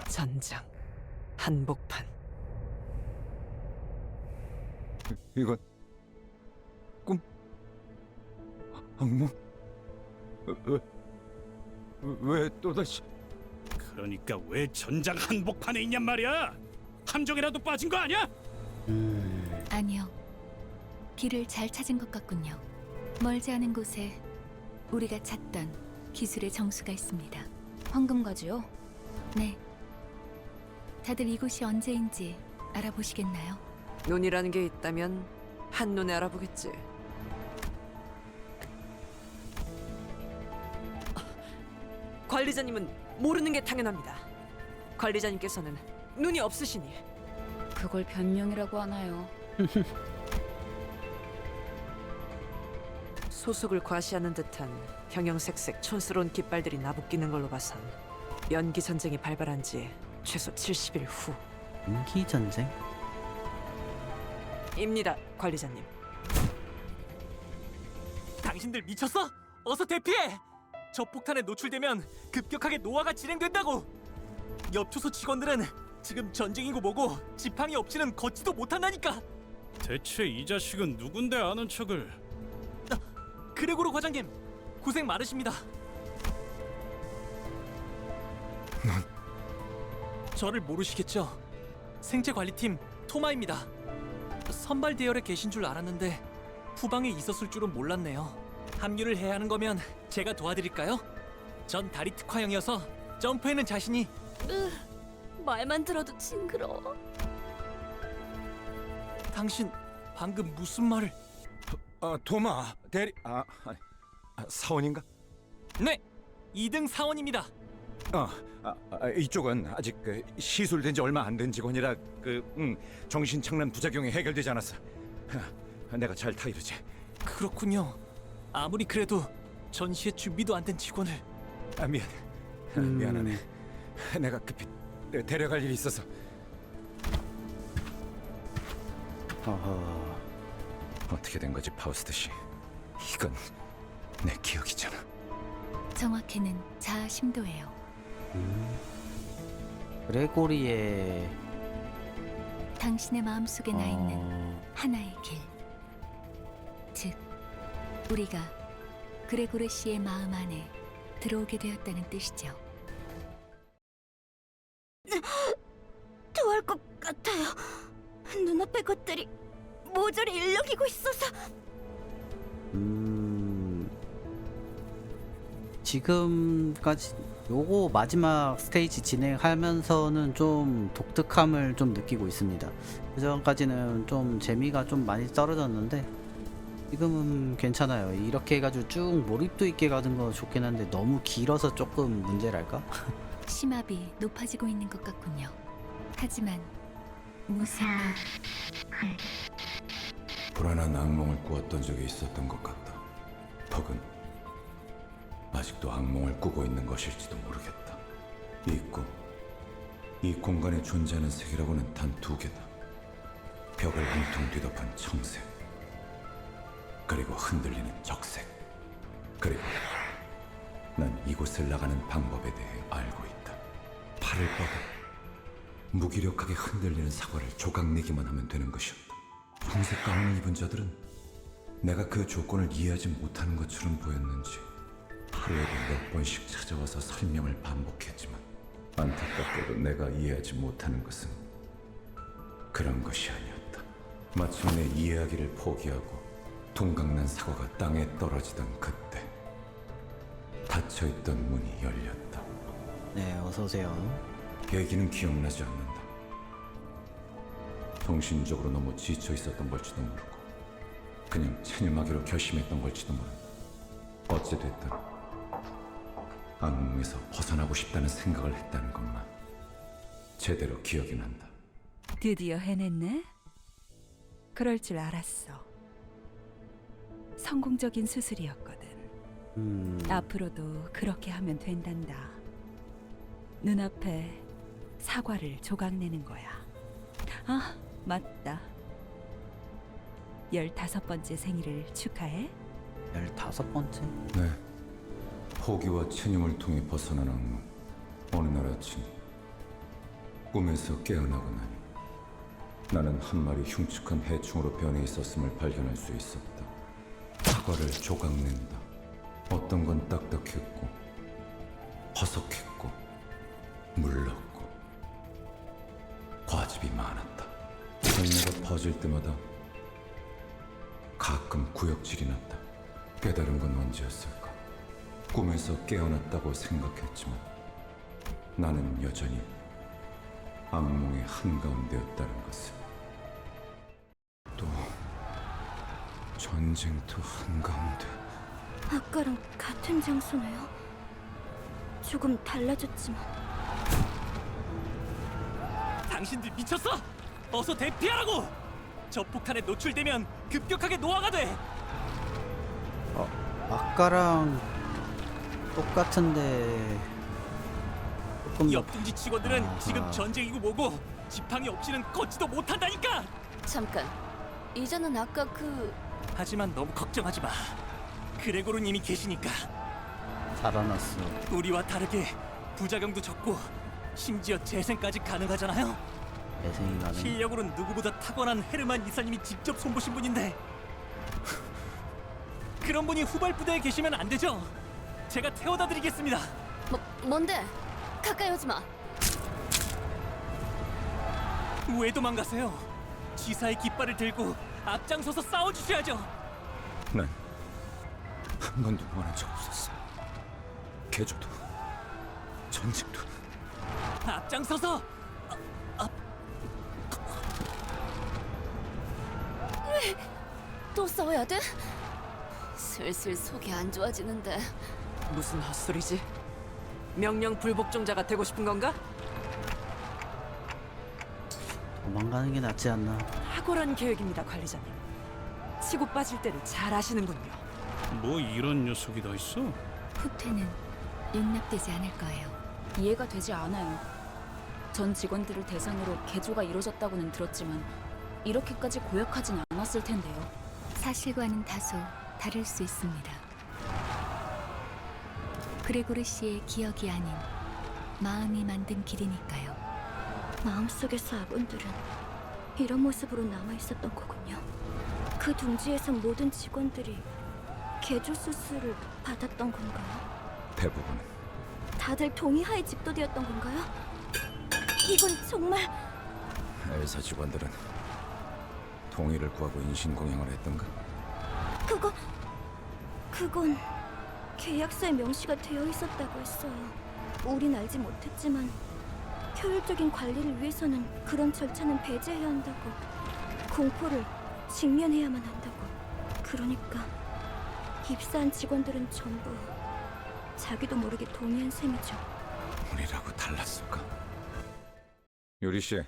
전장 한복판. 이건 꿈? 악몽? 왜 또다시? 그러니까 왜 전장 한복판에 있냔 말이야? 함정이라도 빠진 거 아니야? 아니요. 길을 잘 찾은 것 같군요. 멀지 않은 곳에 우리가 찾던 기술의 정수가 있습니다. 황금가지요? 네. 다들 이곳이 언제인지 알아보시겠나요? 눈이라는 게 있다면 한눈에 알아보겠지. 관리자님은 모르는 게 당연합니다. 관리자님께서는 눈이 없으시니. 그걸 변명이라고 하나요? 소속을 과시하는 듯한 형형색색 촌스러운 깃발들이 나부끼는 걸로 봐선 연기 전쟁이 발발한 지 최소 70일 후. 연기 전쟁? 입니다, 관리자님. 당신들 미쳤어? 어서 대피해! 저 폭탄에 노출되면 급격하게 노화가 진행된다고! 엽초소 직원들은 지금 전쟁이고 뭐고 지팡이 없이는 걷지도 못한다니까! 대체 이 자식은 누군데 아는 척을? 그레고르 과장님, 고생 많으십니다. 저를 모르시겠죠? 생체관리팀 토마입니다. 선발 대열에 계신 줄 알았는데 후방에 있었을 줄은 몰랐네요. 합류를 해야 하는 거면 제가 도와드릴까요? 전 다리 특화형이어서 점프에는 자신이... 말만 들어도 징그러워. 당신 방금 무슨 말을... 도마 대리... 사원인가? 네! 2등 사원입니다. 이쪽은 아직 시술된 지 얼마 안 된 직원이라 정신착란 부작용이 해결되지 않았어. 내가 잘 타이르지. 그렇군요. 아무리 그래도 전시회 준비도 안 된 직원을... 미안하네. 내가 급히 데려갈 일이 있어서. 어떻게 된 거지, 파우스트 씨? 이건 내 기억이잖아. 정확히는 자아 심도예요. 그레고리의 당신의 마음속에 나 있는 하나의 길. 즉, 우리가 그레고르 씨의 마음 안에 들어오게 되었다는 뜻이죠. 토할 것 같아요. 눈앞의 것들이 모조리 일렁이고 있어서. 지금까지 요거 마지막 스테이지 진행하면서는 좀 독특함을 좀 느끼고 있습니다. 그전까지는 좀 재미가 좀 많이 떨어졌는데 지금은 괜찮아요. 이렇게 해가지고 쭉 몰입도 있게 가는 거 좋긴 한데 너무 길어서 조금 문제랄까? 심압이 높아지고 있는 것 같군요. 하지만 무슨 불안한 악몽을 꾸었던 적이 있었던 것 같다. 덕은 아직도 악몽을 꾸고 있는 것일지도 모르겠다. 이 꿈, 이 공간에 존재하는 색이라고는 단 두 개다. 벽을 한통 뒤덮은 청색, 그리고 흔들리는 적색. 그리고 난 이곳을 나가는 방법에 대해 알고 있다. 팔을 뻗어 무기력하게 흔들리는 사과를 조각내기만 하면 되는 것이었다. 청색 가운을 입은 자들은 내가 그 조건을 이해하지 못하는 것처럼 보였는지 하루에도 몇 번씩 찾아와서 설명을 반복했지만 안타깝게도 내가 이해하지 못하는 것은 그런 것이 아니었다. 마침내 이해하기를 포기하고 동강난 사과가 땅에 떨어지던 그때 닫혀있던 문이 열렸다. 네, 어서오세요. 계기는 기억나지 않는다. 정신적으로 너무 지쳐 있었던 걸지도 모르고 그냥 체념하기로 결심했던 걸지도 모른다. 어찌됐든 악몽에서 벗어나고 싶다는 생각을 했다는 것만 제대로 기억이 난다. 드디어 해냈네? 그럴 줄 알았어. 성공적인 수술이었거든. 앞으로도 그렇게 하면 된단다. 눈앞에 사과를 조각내는 거야. 아, 맞다. 15번째 생일을 축하해. 15번째? 네. 포기와 체념을 통해 벗어난 악몽. 어느 날 아침 꿈에서 깨어나고 나니 나는 한 마리 흉측한 해충으로 변해 있었음을 발견할 수 있었다. 사과를 조각낸다. 어떤 건 딱딱했고 화석했고 물렀고 과즙이 많았다. 생내가 퍼질 때마다 가끔 구역질이 났다. 깨달은 건 언제였을까? 꿈에서 깨어났다고 생각했지만 나는 여전히 악몽의 한가운데였다는 것을. 또 전쟁터 한가운데. 아까랑 같은 장소네요. 조금 달라졌지만. 당신들 미쳤어? 어서 대피하라고! 저 폭탄에 노출되면 급격하게 노화가 돼! 아까랑 똑같은데 조금 더 옆등지 직원들은 지금 전쟁이고 뭐고 지팡이 없이는 걷지도 못한다니까! 잠깐, 이제는 아까 그... 하지만 너무 걱정하지 마. 그레고르님이 계시니까. 살아났어. 우리와 다르게 부작용도 적고 심지어 재생까지 가능하잖아요. 재생이 가능. 실력으로는 누구보다 타고난 헤르만 이사님이 직접 손보신 분인데 그런 분이 후발부대에 계시면 안 되죠? 제가 태워다 드리겠습니다. 뭔데? 가까이 오지 마. 왜 도망가세요? 지사의 깃발을 들고 앞장서서 싸워주셔야죠. 난 한 번도 원한 적 없었어. 개조도 전쟁도. 앞장서서! 또 싸워야 돼? 슬슬 속이 안 좋아지는데. 무슨 헛소리지? 명령 불복종자가 되고 싶은 건가? 도망가는 게 낫지 않나? 탁월한 계획입니다, 관리자님. 치고 빠질 때를 잘 아시는군요. 뭐 이런 녀석이 다 있어? 후퇴는 용납되지 않을 거예요. 이해가 되지 않아요. 전 직원들을 대상으로 개조가 이루어졌다고는 들었지만 이렇게까지 고약하진 않았을 텐데요. 사실과는 다소 다를 수 있습니다. 그레고르 씨의 기억이 아닌 마음이 만든 길이니까요. 마음속에서 아군들은 이런 모습으로 남아 있었던 거군요. 그 둥지에서 모든 직원들이 개조 수술을 받았던 건가요? 대부분. 다들 동의하에 집도되었던 건가요? 이건 정말 엘사 직원들은 동의를 구하고 인신공양을 했던가? 그건 계약서에 명시가 되어 있었다고 했어요. 우린 알지 못했지만 효율적인 관리를 위해서는 그런 절차는 배제해야 한다고, 공포를 직면해야만 한다고. 그러니까 입사한 직원들은 전부 자기도 모르게 동의한 셈이죠. 우리라고 달랐을까? 요리 씨,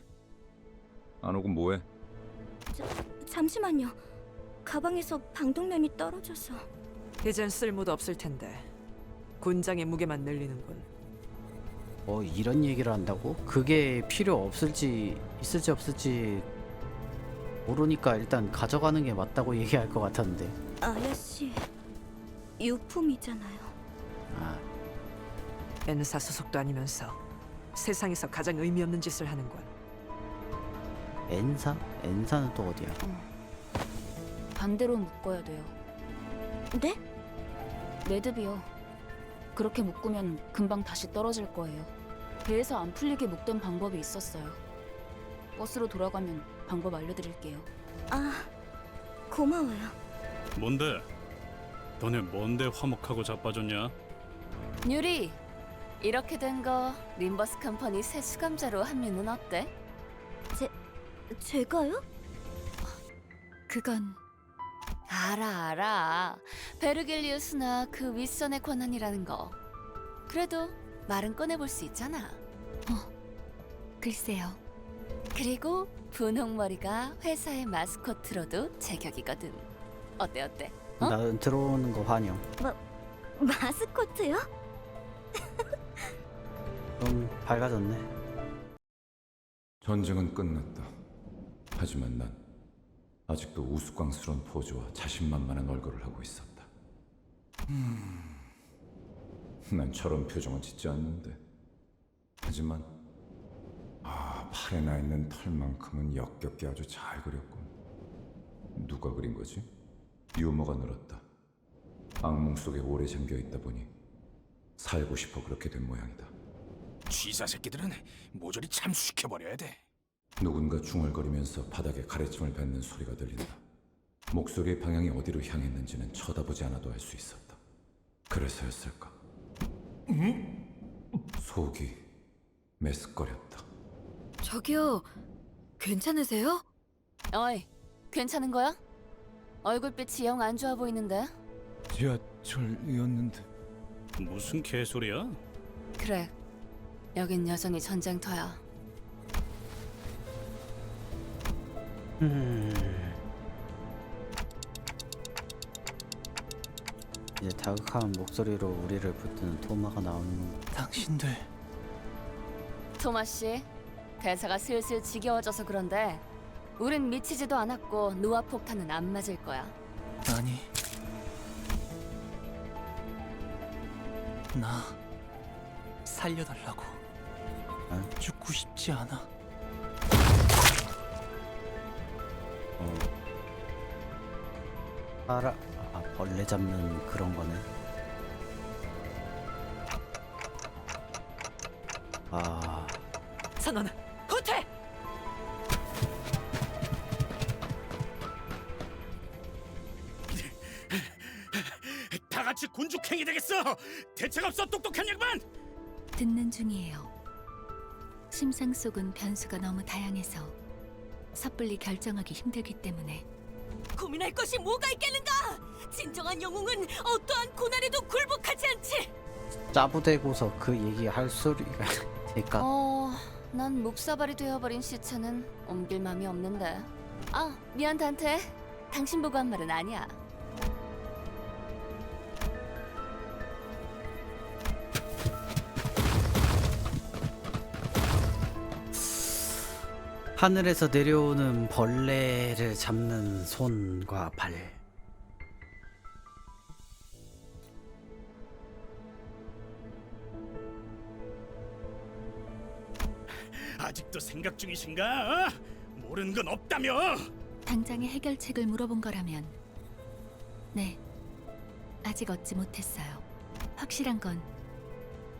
안 오고 뭐해? 잠시만요. 가방에서 방독면이 떨어져서. 이젠 쓸모도 없을 텐데 군장의 무게만 늘리는군. 이런 얘기를 한다고? 그게 필요 없을지 있을지 없을지 모르니까 일단 가져가는 게 맞다고 얘기할 것 같았는데. 아야씨, 유품이잖아요. N사 소속도 아니면서 세상에서 가장 의미 없는 짓을 하는군. N사? N사는 또 어디야? 반대로 묶어야 돼요. 네? 매듭이요. 그렇게 묶으면 금방 다시 떨어질 거예요. 배에서 안 풀리게 묶던 방법이 있었어요. 버스로 돌아가면 방법 알려드릴게요. 아, 고마워요. 뭔데? 너네 뭔데 화목하고 자빠졌냐? 유리, 이렇게 된 거 림버스 컴퍼니 새 수감자로 합류는 어때? 제가요? 그건 알아. 베르길리우스나 그 윗선의 권한이라는 거. 그래도 말은 꺼내볼 수 있잖아. 글쎄요. 그리고 분홍머리가 회사의 마스코트로도 제격이거든. 어때? 난 들어오는 거 환영. 마스코트요? 좀 밝아졌네. 전쟁은 끝났다. 하지만 난 아직도 우스꽝스러운 포즈와 자신만만한 얼굴을 하고 있었다. 난 저런 표정은 짓지 않는데. 하지만 팔에 나 있는 털만큼은 역겹게 아주 잘 그렸군. 누가 그린 거지? 유머가 늘었다. 악몽 속에 오래 잠겨 있다 보니 살고 싶어 그렇게 된 모양이다. 쥐사 새끼들은 모조리 참수시켜버려야 돼. 누군가 중얼거리면서 바닥에 가래침을 뱉는 소리가 들린다. 목소리의 방향이 어디로 향했는지는 쳐다보지 않아도 알 수 있었다. 그래서였을까? 속이 메스꺼렸다. 저기요, 괜찮으세요? 어이, 괜찮은 거야? 얼굴빛이 영 안 좋아 보이는데? 지하철이었는데. 무슨 개소리야? 그래, 여긴 여전히 전쟁터야. 이제 다급한 목소리로 우리를 붙드는 토마가 나오는. 당신들 토마 씨, 대사가 슬슬 지겨워져서 그런데 우린 미치지도 않았고 노아 폭탄은 안 맞을 거야. 아니, 나 살려달라고. 죽고 싶지 않아. 벌레 잡는 그런 거네. 선언, 후퇴! 다 같이 군죽행이 되겠어. 대책 없어, 똑똑한 양반. 듣는 중이에요. 심상 속은 변수가 너무 다양해서 섣불리 결정하기 힘들기 때문에. 고민할 것이 뭐가 있겠는가? 진정한 영웅은 어떠한 고난에도 굴복하지 않지. 짜부대고서 그 얘기 할 소리가 되니까. 난 묵사발이 되어버린 시체는 옮길 맘이 없는데. 미안 단테. 당신 보고 한 말은 아니야. 하늘에서 내려오는 벌레를 잡는 손과 발. 아직도 생각 중이신가? 모르는 건 없다며? 당장의 해결책을 물어본 거라면 네, 아직 얻지 못했어요. 확실한 건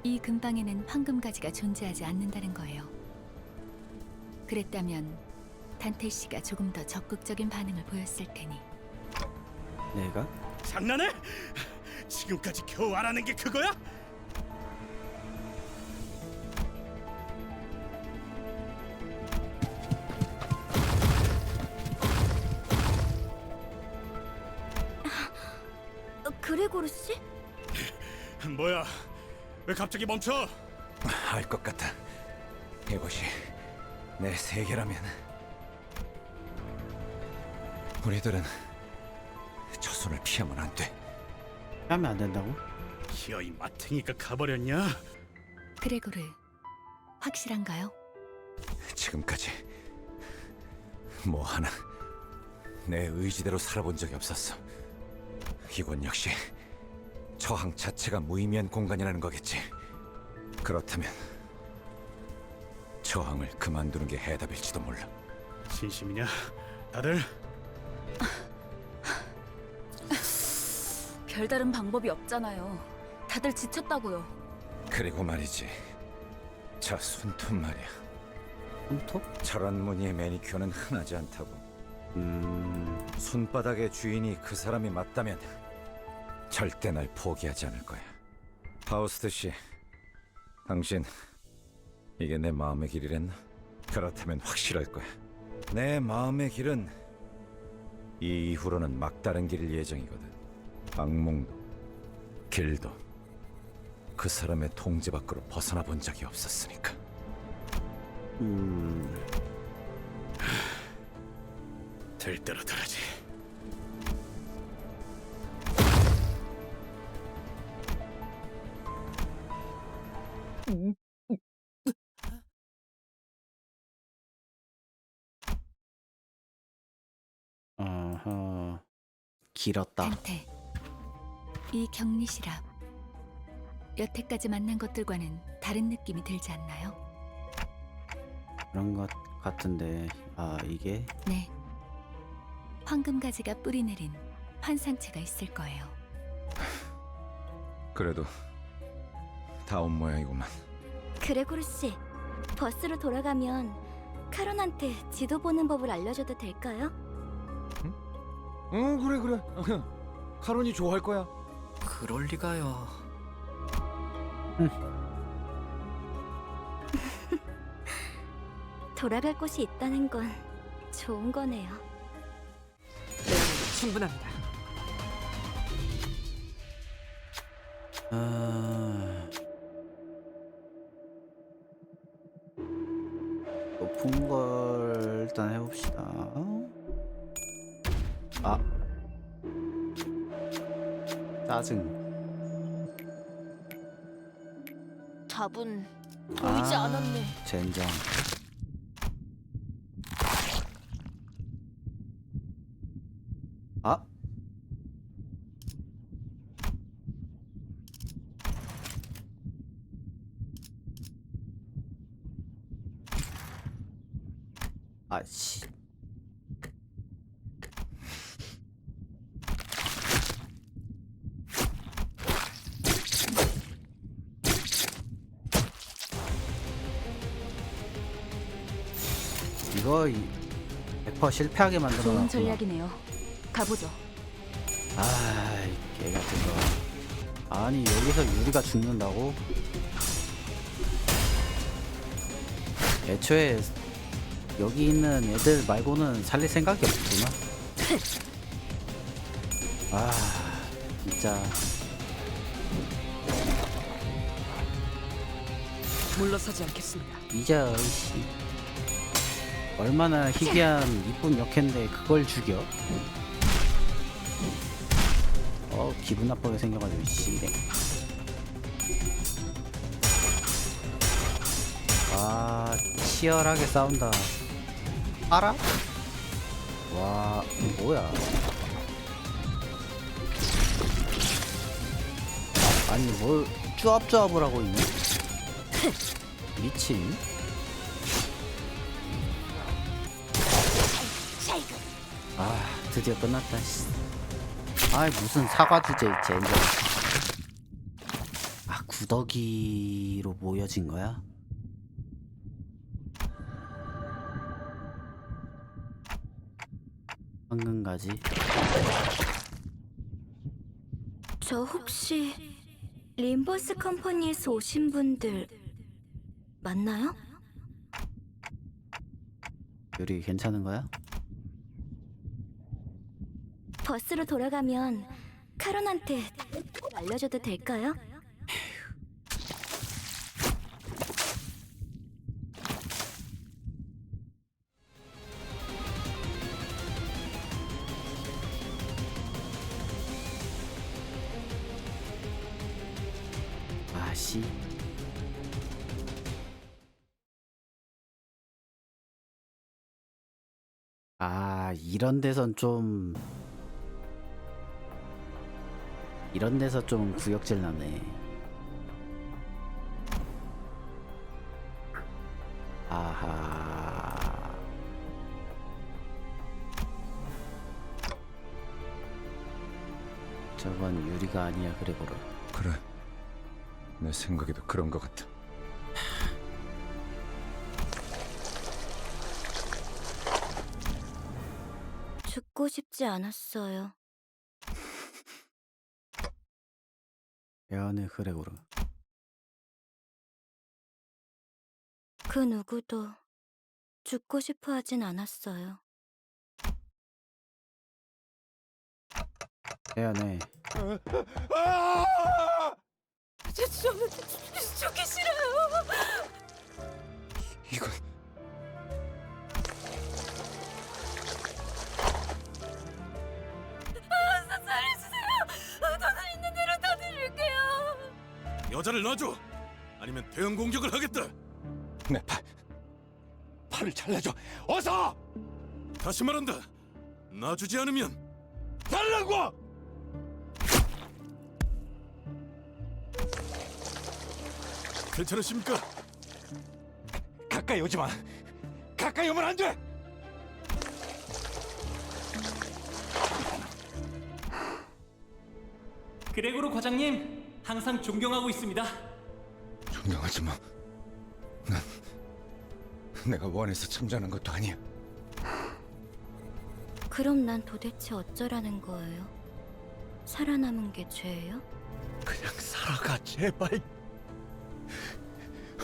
이 근방에는 황금가지가 존재하지 않는다는 거예요. 그랬다면 단테 씨가 조금 더 적극적인 반응을 보였을 테니. 내가? 장난해? 지금까지 겨우 알아낸 게 그거야? 그레고르 씨? 뭐야? 왜 갑자기 멈춰? 알 것 같아. 이것이 내 세계라면 우리들은 저 손을 피하면 안 돼. 하면 안 된다고? 기어이 마탱이가 가버렸냐? 그레고르, 확실한가요? 지금까지 뭐 하나 내 의지대로 살아본 적이 없었어. 이건 역시 저항 자체가 무의미한 공간이라는 거겠지. 그렇다면 저항을 그만두는 게 해답일지도 몰라. 진심이냐? 다들? 별다른 방법이 없잖아요. 다들 지쳤다고요. 그리고 말이지, 저 손톱 말이야. 손톱? 저런 무늬의 매니큐어는 흔하지 않다고. 손바닥의 주인이 그 사람이 맞다면 절대 날 포기하지 않을 거야. 파우스트 씨, 당신 이게 내 마음의 길이랬나? 그렇다면 확실할 거야. 내 마음의 길은 이 이후로는 막다른 길일 예정이거든. 악몽도 길도 그 사람의 통제 밖으로 벗어나 본 적이 없었으니까. 될 대로 되라지. 어허, 길었다. 단테, 이 격리시라. 여태까지 만난 것들과는 다른 느낌이 들지 않나요? 그런 것 같은데, 아 이게 네. 황금가지가 뿌리 내린 환상체가 있을 거예요. 그래도 다 온 모양이구만. 그레고르 씨, 버스로 돌아가면 카론한테 지도 보는 법을 알려줘도 될까요? 응, 그래. 카론이 좋아할 거야. 그럴 리가요. 돌아갈 곳이 있다는 건 좋은 거네요. 충분합니다. 높은 걸 일단 해봅시다. 아, 짜증. 답은 보이지 않았네. 젠장. 아, 아씨. 이거 100% 실패하게 만들어 좋은 놨구나. 전략이네요. 가보죠. 아이, 개 같은 거. 아니, 여기서 유리가 죽는다고? 애초에 여기 있는 애들 말고는 살릴 생각이 없구나. 아, 진짜. 물러서지 않겠습니다. 이제 씨. 얼마나 희귀한 이쁜 역캔데 그걸 죽여? 기분 나쁘게 생겨가지고 씨. 아, 치열하게 싸운다. 알아? 와, 뭐야? 아니 뭘 쪼압쪼압을 하고 있네? 미친. 아, 드디어 끝났다. 아이, 무슨 사과 주제 젠장. 아, 구더기로 모여진 거야? 황금가지. 저 혹시 림버스 컴퍼니에서 오신 분들 맞나요? 요리 괜찮은 거야? 버스로 돌아가면 카론한테 알려줘도 될까요? 아씨. 아, 이런 데서 좀 구역질 나네. 아하. 저건 유리가 아니야, 그레고르. 그래. 내 생각에도 그런 것 같아. 죽고 싶지 않았어요. 미안해, 그레고르. 그 누구도 죽고 싶어 하진 않았어요. 미안해. 저는 죽기 싫어요. 이건 살려주세요. 돈을 있는 대로 더 드릴게요. 여자를 놔줘. 아니면 대응 공격을 하겠다. 내 팔을 잘라줘. 어서! 다시 말한다. 놔주지 않으면 달라고! 괜찮으십니까? 가까이 오지 마. 가까이 오면 안 돼. 그레고르 과장님, 항상 존경하고 있습니다. 존경하지 마. 난 내가 원해서 참전한 것도 아니야. 그럼 난 도대체 어쩌라는 거예요? 살아남은 게 죄예요? 그냥 살아가, 제발.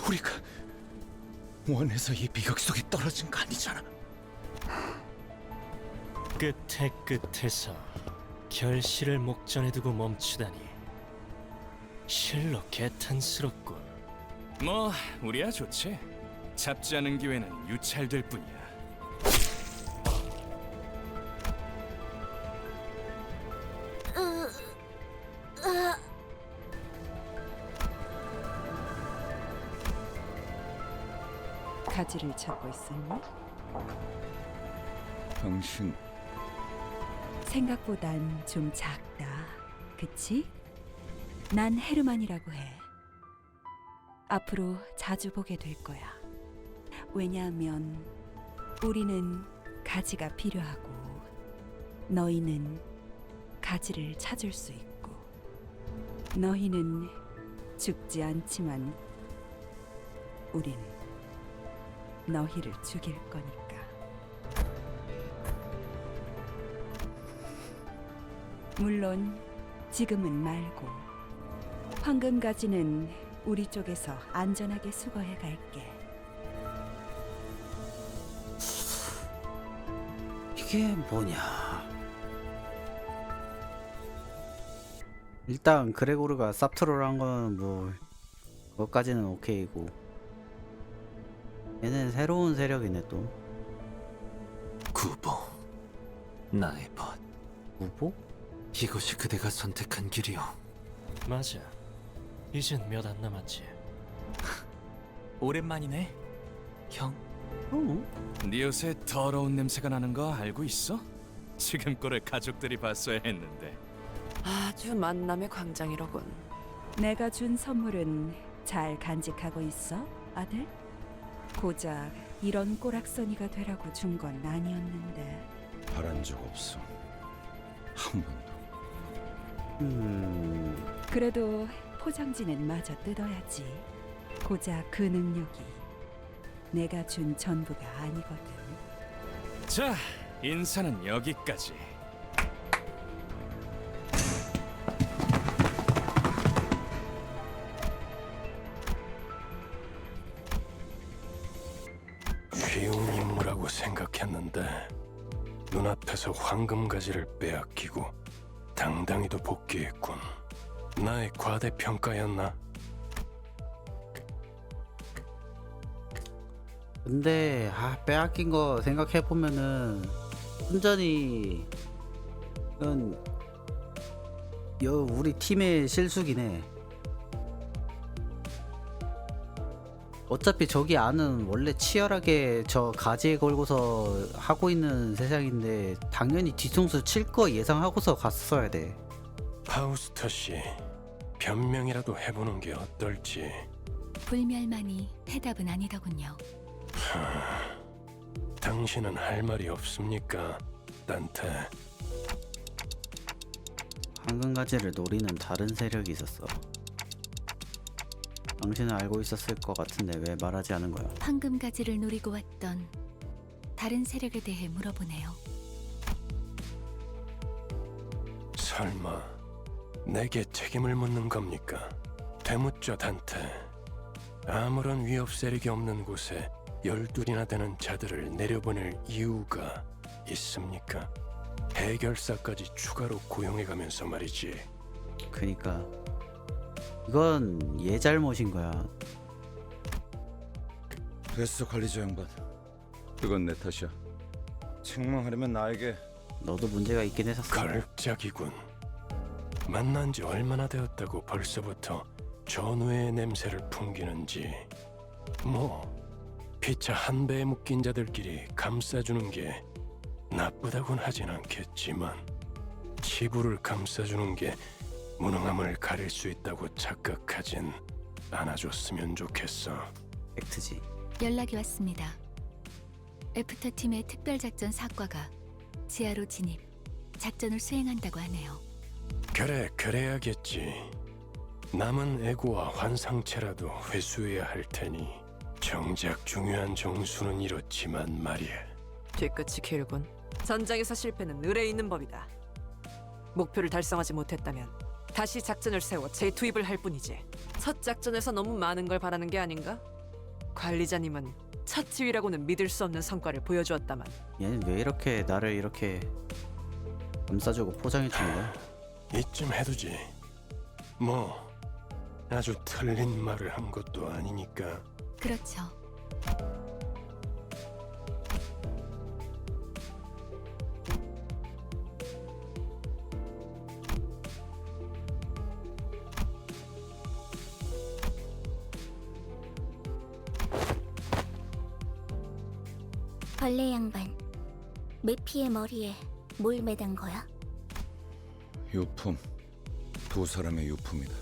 우리가 원해서 이 비극 속에 떨어진 거 아니잖아. 끝에 끝에서 결실을 목전에 두고 멈추다니 실로 개탄스럽군. 뭐 우리야 좋지. 잡지 않은 기회는 유찰될 뿐이야. 가지를 찾고 있었니? 당신 생각보단 좀 작다. 그치? 난 헤르만이라고 해. 앞으로 자주 보게 될 거야. 왜냐하면 우리는 가지가 필요하고 너희는 가지를 찾을 수 있고 너희는 죽지 않지만 우린 너희를 죽일 거니까. 물론 지금은 말고 황금 가지는 우리 쪽에서 안전하게 수거해 갈게. 이게 뭐냐? 일단 그레고르가 쌉트롤한 건 뭐 그것까지는 오케이고, 얘는 새로운 세력이네 또. 구보, 나의 벗. 구보? 이것이 그대가 선택한 길이오. 맞아. 이젠 몇 안 남았지. 오랜만이네, 형. 네 옷에 더러운 냄새가 나는 거 알고 있어? 지금 꼴을 가족들이 봤어야 했는데. 아주 만남의 광장이로군. 내가 준 선물은 잘 간직하고 있어, 아들? 고작 이런 꼬락서니가 되라고 준 건 아니었는데. 바란 적 없어. 한 번도. 그래도 포장지는 마저 뜯어야지. 고작 그 능력이 내가 준 전부가 아니거든. 자, 인사는 여기까지. 쉬운 임무라고 생각했는데 눈앞에서 황금가지를 빼앗기고 당당히도 복귀했군. 나의 과대평가였나? 근데 빼앗긴 거 생각해보면은 완전히 이건 우리 팀의 실수기네. 어차피 저기 안은 원래 치열하게 저 가지에 걸고서 하고 있는 세상인데 당연히 뒤통수 칠 거 예상하고서 갔어야 돼. 파우스터 씨, 변명이라도 해보는 게 어떨지. 불멸만이 해답은 아니더군요. 당신은 할 말이 없습니까, 단테? 황금가지를 노리는 다른 세력이 있었어. 당신은 알고 있었을 것 같은데 왜 말하지 않은 거야? 황금가지를 노리고 왔던 다른 세력에 대해 물어보네요. 설마 내게 책임을 묻는 겁니까? 되묻죠, 단테. 아무런 위협 세력이 없는 곳에 12이나 되는 자들을 내려보낼 이유가 있습니까? 해결사까지 추가로 고용해가면서 말이지. 그니까 이건 얘 잘못인 거야. 됐어, 관리자 양반. 그건 내 탓이야. 책망하려면 나에게. 너도 문제가 있긴 했었어. 걸작이군. 만난 지 얼마나 되었다고 벌써부터 전우의 냄새를 풍기는지. 뭐 피차 한 배에 묶인 자들끼리 감싸주는 게 나쁘다곤 하진 않겠지만 치부를 감싸주는 게 무능함을 가릴 수 있다고 착각하진 않아줬으면 좋겠어. 팩트지. 연락이 왔습니다. 애프터 팀의 특별작전 사과가 지하로 진입, 작전을 수행한다고 하네요. 그래, 그래야겠지. 남은 애고와 환상체라도 회수해야 할 테니. 정작 중요한 정수는 이렇지만 말이야. 뒤끝이 길군. 전장에서 실패는 의뢰 있는 법이다. 목표를 달성하지 못했다면 다시 작전을 세워 재투입을 할 뿐이지. 첫 작전에서 너무 많은 걸 바라는 게 아닌가? 관리자님은 첫 지휘라고는 믿을 수 없는 성과를 보여주었다만. 얘는 왜 이렇게 나를 이렇게 감싸주고 포장해주는 거야? 이쯤 해두지. 뭐 아주 틀린 말을 한 것도 아니니까. 그렇죠. 벌레 양반, 메피의 머리에 뭘 매단 거야? 유품. 두 사람의 유품이다.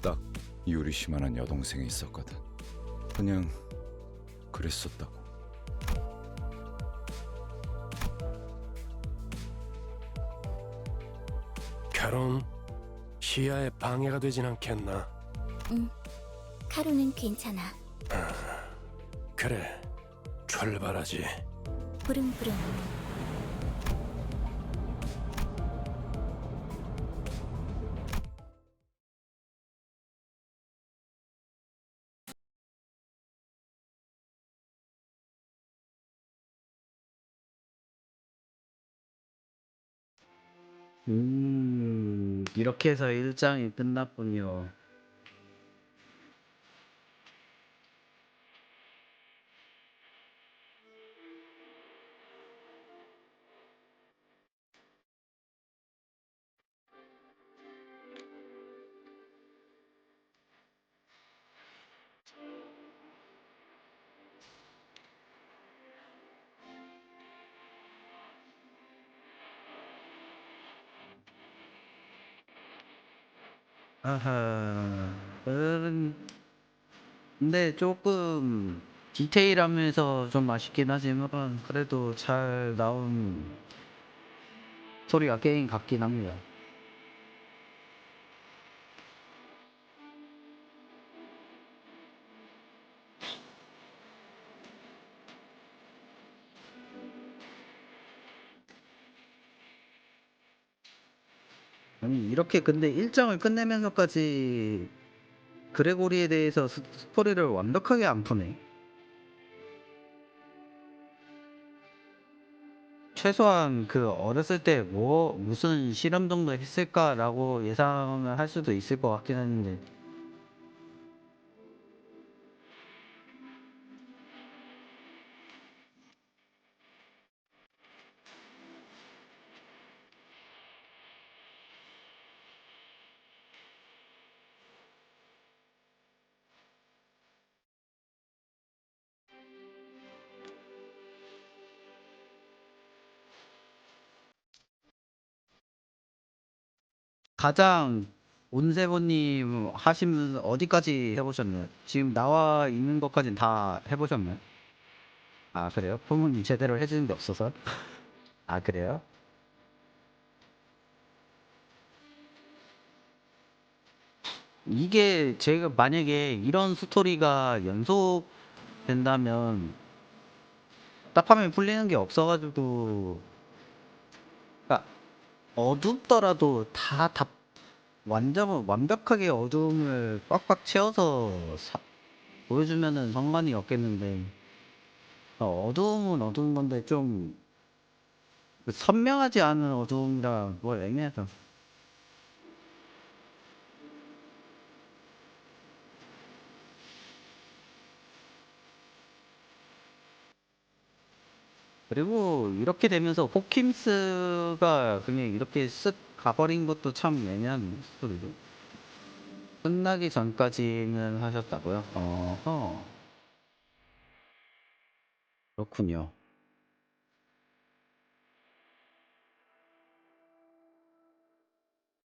딱 유리시만한 여동생이 있었거든. 그냥 그랬었다고. 결혼 시야에 방해가 되진 않겠나? 응, 카루는 괜찮아. 그래, 출발하지. 부릉부릉. 이렇게 해서 1장이 끝났군요. 아하, 근데 조금 디테일하면서 좀 아쉽긴 하지만 그래도 잘 나온 소리가 게임 같긴 합니다. 아니 이렇게 근데 1장을 끝내면서까지 그레고리에 대해서 스토리를 완벽하게 안 푸네. 최소한 그 어렸을 때 뭐 무슨 실험 정도 했을까라고 예상을 할 수도 있을 것 같긴 했는데 가장 온세보님 하시면 어디까지 해보셨나요? 지금 나와 있는 것까지는 다 해보셨나요? 아 그래요? 부모님 제대로 해주는 게 없어서? 아 그래요? 이게 제가 만약에 이런 스토리가 연속된다면 답하면 풀리는 게 없어가지고 그러니까 어둡더라도 다 완전 완벽하게 어두움을 꽉꽉 채워서 보여주면은 상관이 없겠는데 어두움은 어두운 건데 좀 선명하지 않은 어두움이라 뭐 애매하죠. 그리고 이렇게 되면서 호킴스가 그냥 이렇게 쓱 가버린 것도 참 애매한 스토리죠. 끝나기 전까지는 하셨다고요? 어허. 그렇군요.